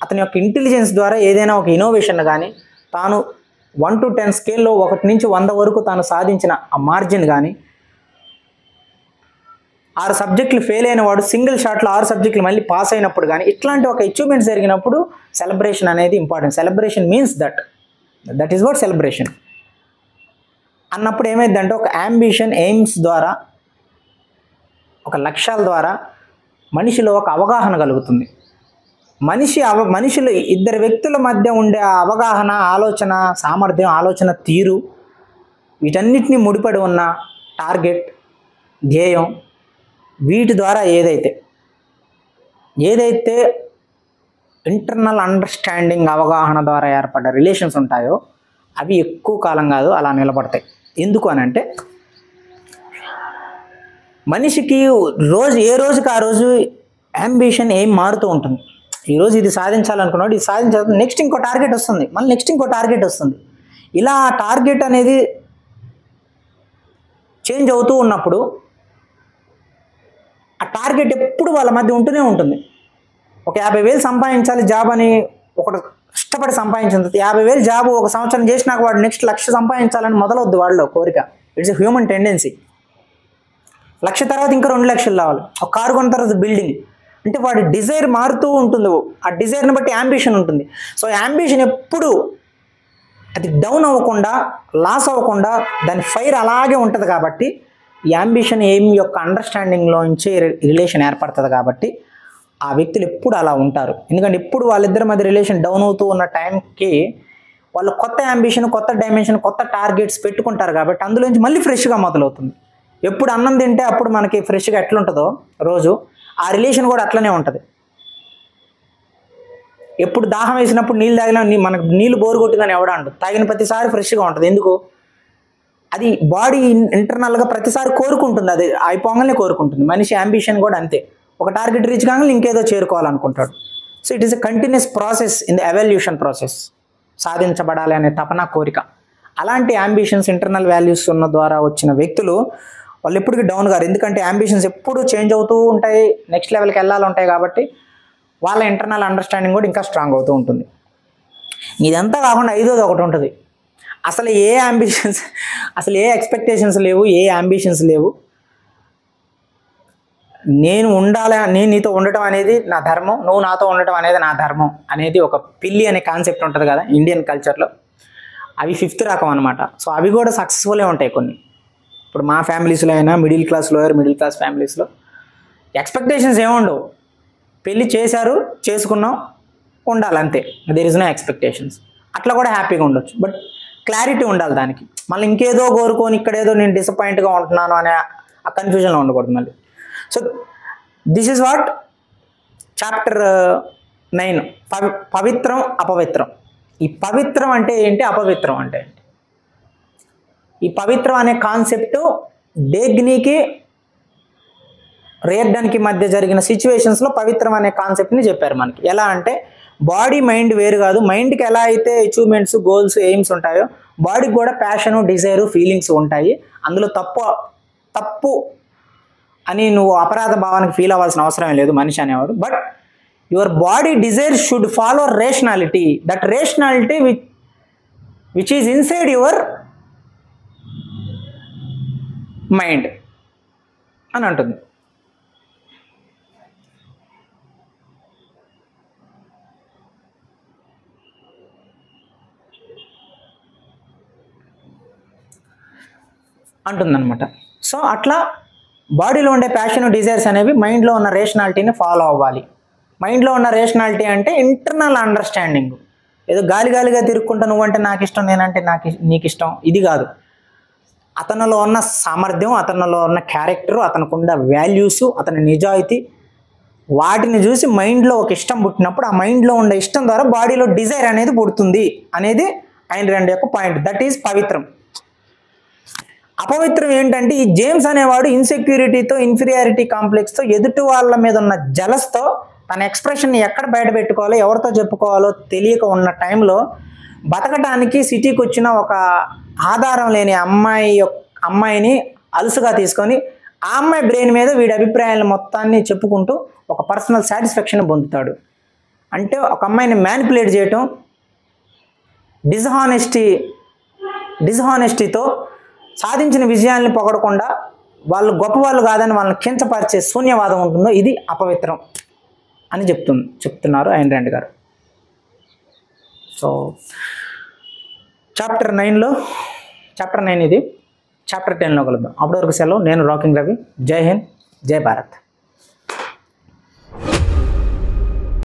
అతని యొక్క ఇంటెలిజెన్స్ ద్వారా ఏదైనా ఒక ఇన్నోవేషన్ కానీ, తాను 1 to 10 స్కేల్లో 1 నుంచి 100 వరకు తాను సాధించిన ఆ మార్జిన్ కానీ, 6 సబ్జెక్టులు ఫెయిల్ అయిన వాడు సింగిల్ షాట్లో 6 సబ్జెక్టులు మళ్ళీ పాస్ అయినప్పుడు కానీ, ఇట్లాంటి ఒక అచీవ్మెంట్స్ జరిగినప్పుడు సెలబ్రేషన్ అనేది important. Celebration means that is what celebration అన్నప్పుడు ఏమైందంటే ఒక అంబిషన్, ఎయిమ్స్ ద్వారా, ఒక లక్ష్యాల ద్వారా మనిషిలో ఒక అవగాహన కలుగుతుంది. మనుషులు 2 వ్యక్తుల మధ్య ఉండే ఆ అవగాహన, ఆలోచన సామర్థ్యం, ఆలోచన తీరు, వీటన్నిటినీ ముడిపడి ఉన్న టార్గెట్, ధ్యేయం, వీటి ద్వారా ఏదైతే ఇంటర్నల్ అండర్స్టాండింగ్, అవగాహన ద్వారా ఏర్పడ్డ రిలేషన్స్ ఉంటాయో అవి ఎక్కువ కాలం కాదు అలా నిలబడతాయి. ఎందుకు అని అంటే మనిషికి ఏ రోజుకి ఆ రోజు అంబిషన్ ఏం మారుతూ ఉంటుంది. ఈరోజు ఇది సాధించాలనుకున్నాడు, ఇది సాధించాలి, నెక్స్ట్ ఇంకో టార్గెట్ వస్తుంది, మళ్ళీ నెక్స్ట్ ఇంకో టార్గెట్ వస్తుంది. ఇలా ఆ టార్గెట్ అనేది చేంజ్ అవుతూ ఉన్నప్పుడు ఆ టార్గెట్ ఎప్పుడు వాళ్ళ మధ్య ఉంటూనే ఉంటుంది. ఒక 50,000 సంపాదించాలి జాబ్ అని ఒకడు కష్టపడి సంపాదించిన 50,000 జాబ్ ఒక సంవత్సరం చేసినాక వాడు నెక్స్ట్ 1,00,000 సంపాదించాలని మొదలవద్దు వాళ్ళలో కోరిక. It's a human tendency. 1,00,000 తర్వాత ఇంకా 2,00,000 రావాలి, ఒక కారు కొన్న తర్వాత బిల్డింగ్. అంటే వాడి డిజైర్ మారుతూ ఉంటుంది, ఆ డిజైర్ని బట్టి యాంబిషన్ ఉంటుంది. సో యాంబిషన్ ఎప్పుడు అది డౌన్ అవ్వకుండా, లాస్ అవ్వకుండా దాని ఫైర్ అలాగే ఉంటుంది. కాబట్టి ఈ యాంబిషన్ ఎయిమ్ యొక్క అండర్స్టాండింగ్లోంచి రిలేషన్ ఏర్పడుతుంది. కాబట్టి ఆ వ్యక్తులు ఎప్పుడు అలా ఉంటారు. ఎందుకంటే ఎప్పుడు వాళ్ళిద్దరి మధ్య రిలేషన్ డౌన్ అవుతూ ఉన్న టైంకి వాళ్ళు కొత్త యాంబిషన్, కొత్త డైమెన్షన్, కొత్త టార్గెట్స్ పెట్టుకుంటారు. కాబట్టి అందులోంచి మళ్ళీ ఫ్రెష్గా మొదలవుతుంది. ఎప్పుడు అన్నం తింటే అప్పుడు మనకి ఫ్రెష్గా ఎట్లుంటుందో రోజు, ఆ రిలేషన్ కూడా అట్లనే ఉంటుంది. ఎప్పుడు దాహం వేసినప్పుడు నీళ్ళు తాగినా మనకు నీళ్ళు బోరు కొట్టిందని ఎవడ అంటు, తాగిన ప్రతిసారి ఫ్రెష్గా ఉంటుంది. ఎందుకు? అది బాడీ ఇంటర్నల్గా ప్రతిసారి కోరుకుంటుంది, అది అయిపోగానే కోరుకుంటుంది. మనిషి యాంబిషన్ కూడా అంతే, ఒక టార్గెట్ రీచ్ కాగానే ఇంకేదో చేరుకోవాలనుకుంటాడు. So it is a continuous process in the evolution process. సాధించబడాలి అనే తపన, కోరిక. అలాంటి యాంబిషన్స్, ఇంటర్నల్ వాల్యూస్ ఉన్న ద్వారా వచ్చిన వ్యక్తులు వాళ్ళు ఎప్పటికీ డౌన్ గారు. ఎందుకంటే యాంబిషన్స్ ఎప్పుడు చేంజ్ అవుతూ ఉంటాయి, నెక్స్ట్ లెవెల్కి వెళ్ళాలి ఉంటాయి. కాబట్టి వాళ్ళ ఇంటర్నల్ అండర్స్టాండింగ్ కూడా ఇంకా స్ట్రాంగ్ అవుతూ ఉంటుంది. ఇదంతా కాకుండా ఐదోది ఒకటి ఉంటుంది. అసలు ఏ అంబిషన్స్, అసలు ఏ ఎక్స్పెక్టేషన్స్ లేవు, ఏ అంబిషన్స్ లేవు. నేను ఉండాలి, నేను నీతో ఉండటం అనేది నా ధర్మం, నువ్వు నాతో ఉండటం అనేది నా ధర్మం అనేది ఒక పిల్లి అనే కాన్సెప్ట్ ఉంటుంది కదా ఇండియన్ కల్చర్లో. అవి 5th రకం అనమాట. సో అవి కూడా సక్సెస్ఫుల్లే ఉంటాయి కొన్ని. ఇప్పుడు మా ఫ్యామిలీస్లో అయినా middle class, lower middle class ఫ్యామిలీస్లో ఎక్స్పెక్టేషన్స్ ఏముండవు. పెళ్ళి చేశారు, చేసుకున్నాం, ఉండాలంతే. There is no expectations. అట్లా కూడా హ్యాపీగా ఉండొచ్చు. బట్ క్లారిటీ ఉండాలి దానికి. మళ్ళీ ఇంకేదో కోరుకొని ఇక్కడేదో నేను డిసప్పాయింట్గా ఉంటున్నాను అనే ఆ కన్ఫ్యూజన్లో ఉండకూడదు మళ్ళీ. So this is what chapter 9, పవిత్రం అపవిత్రం. ఈ పవిత్రం అంటే ఏంటి, అపవిత్రం అంటే ఏంటి? ఈ పవిత్రం అనే కాన్సెప్ట్ డేగ్నీకి రేర్డన్కి మధ్య జరిగిన సిచ్యువేషన్స్లో పవిత్రం అనే కాన్సెప్ట్ని చెప్పారు మనకి. ఎలా అంటే బాడీ మైండ్ వేరు కాదు. మైండ్కి ఎలా అయితే అచీవ్మెంట్స్, గోల్స్, ఎయిమ్స్ ఉంటాయో బాడీకి కూడా ప్యాషను, డిజైరు, ఫీలింగ్స్ ఉంటాయి. అందులో తప్పు అని నువ్వు అపరాధ భావానికి ఫీల్ అవ్వాల్సిన అవసరం లేదు మనిషి అనేవాడు. But your body desire should follow rationality. That rationality which is inside your mind అని అంటుంది. అంటుందన్నమాట. సో అట్లా బాడీలో ఉండే ప్యాషన్, డిజైర్స్ అనేవి మైండ్లో ఉన్న రేషనాలిటీని ఫాలో అవ్వాలి. మైండ్లో ఉన్న రేషనాలిటీ అంటే ఇంటర్నల్ అండర్స్టాండింగ్. ఏదో గాలిగా తిరుక్కుంటా నువ్వంటే నాకు ఇష్టం, నేనంటే నీకు ఇష్టం, ఇది కాదు. అతనిలో ఉన్న సామర్థ్యం, అతనిలో ఉన్న క్యారెక్టరు, అతనికి ఉన్న వాల్యూస్, అతని నిజాయితీ, వాటిని చూసి మైండ్లో ఒక ఇష్టం పుట్టినప్పుడు ఆ మైండ్లో ఉండే ఇష్టం ద్వారా బాడీలో డిజైర్ అనేది పుడుతుంది అనేది ఆయన రెండు యొక్క పాయింట్. దట్ ఈజ్ పవిత్రం. అపవిత్రం ఏంటంటే ఈ జేమ్స్ అనేవాడు ఇన్సెక్యూరిటీతో, ఇన్ఫీరియారిటీ కాంప్లెక్స్తో, ఎదుటి వాళ్ళ మీద ఉన్న జలస్తో తన ఎక్స్ప్రెషన్ని ఎక్కడ బయట పెట్టుకోవాలో, ఎవరితో చెప్పుకోవాలో తెలియక ఉన్న టైంలో బతకటానికి సిటీకి వచ్చిన ఒక ఆధారం లేని అమ్మాయిని అలుసుగా తీసుకొని ఆ అమ్మాయి బ్రెయిన్ మీద వీడి అభిప్రాయాలను మొత్తాన్ని చెప్పుకుంటూ ఒక పర్సనల్ సాటిస్ఫాక్షన్ పొందుతాడు. అంటే ఒక అమ్మాయిని మ్యానిపులేట్ చేయటం, డిస్హానెస్టీతో సాధించిన విజయాన్ని పొగడకుండా వాళ్ళు గొప్పవాళ్ళు కాదని వాళ్ళని కించపరిచే శూన్యవాదం ఉంటుందో ఇది అపవిత్రం అని చెప్తున్నారు ఆయన ర్యాండ్ గారు. సో చాప్టర్ 9 ఇది. చాప్టర్ 10లో కలుద్దాం. అప్పటి వరకు సెలవు. నేను రాకింగ్ రవి. జై హింద్, జై భారత్.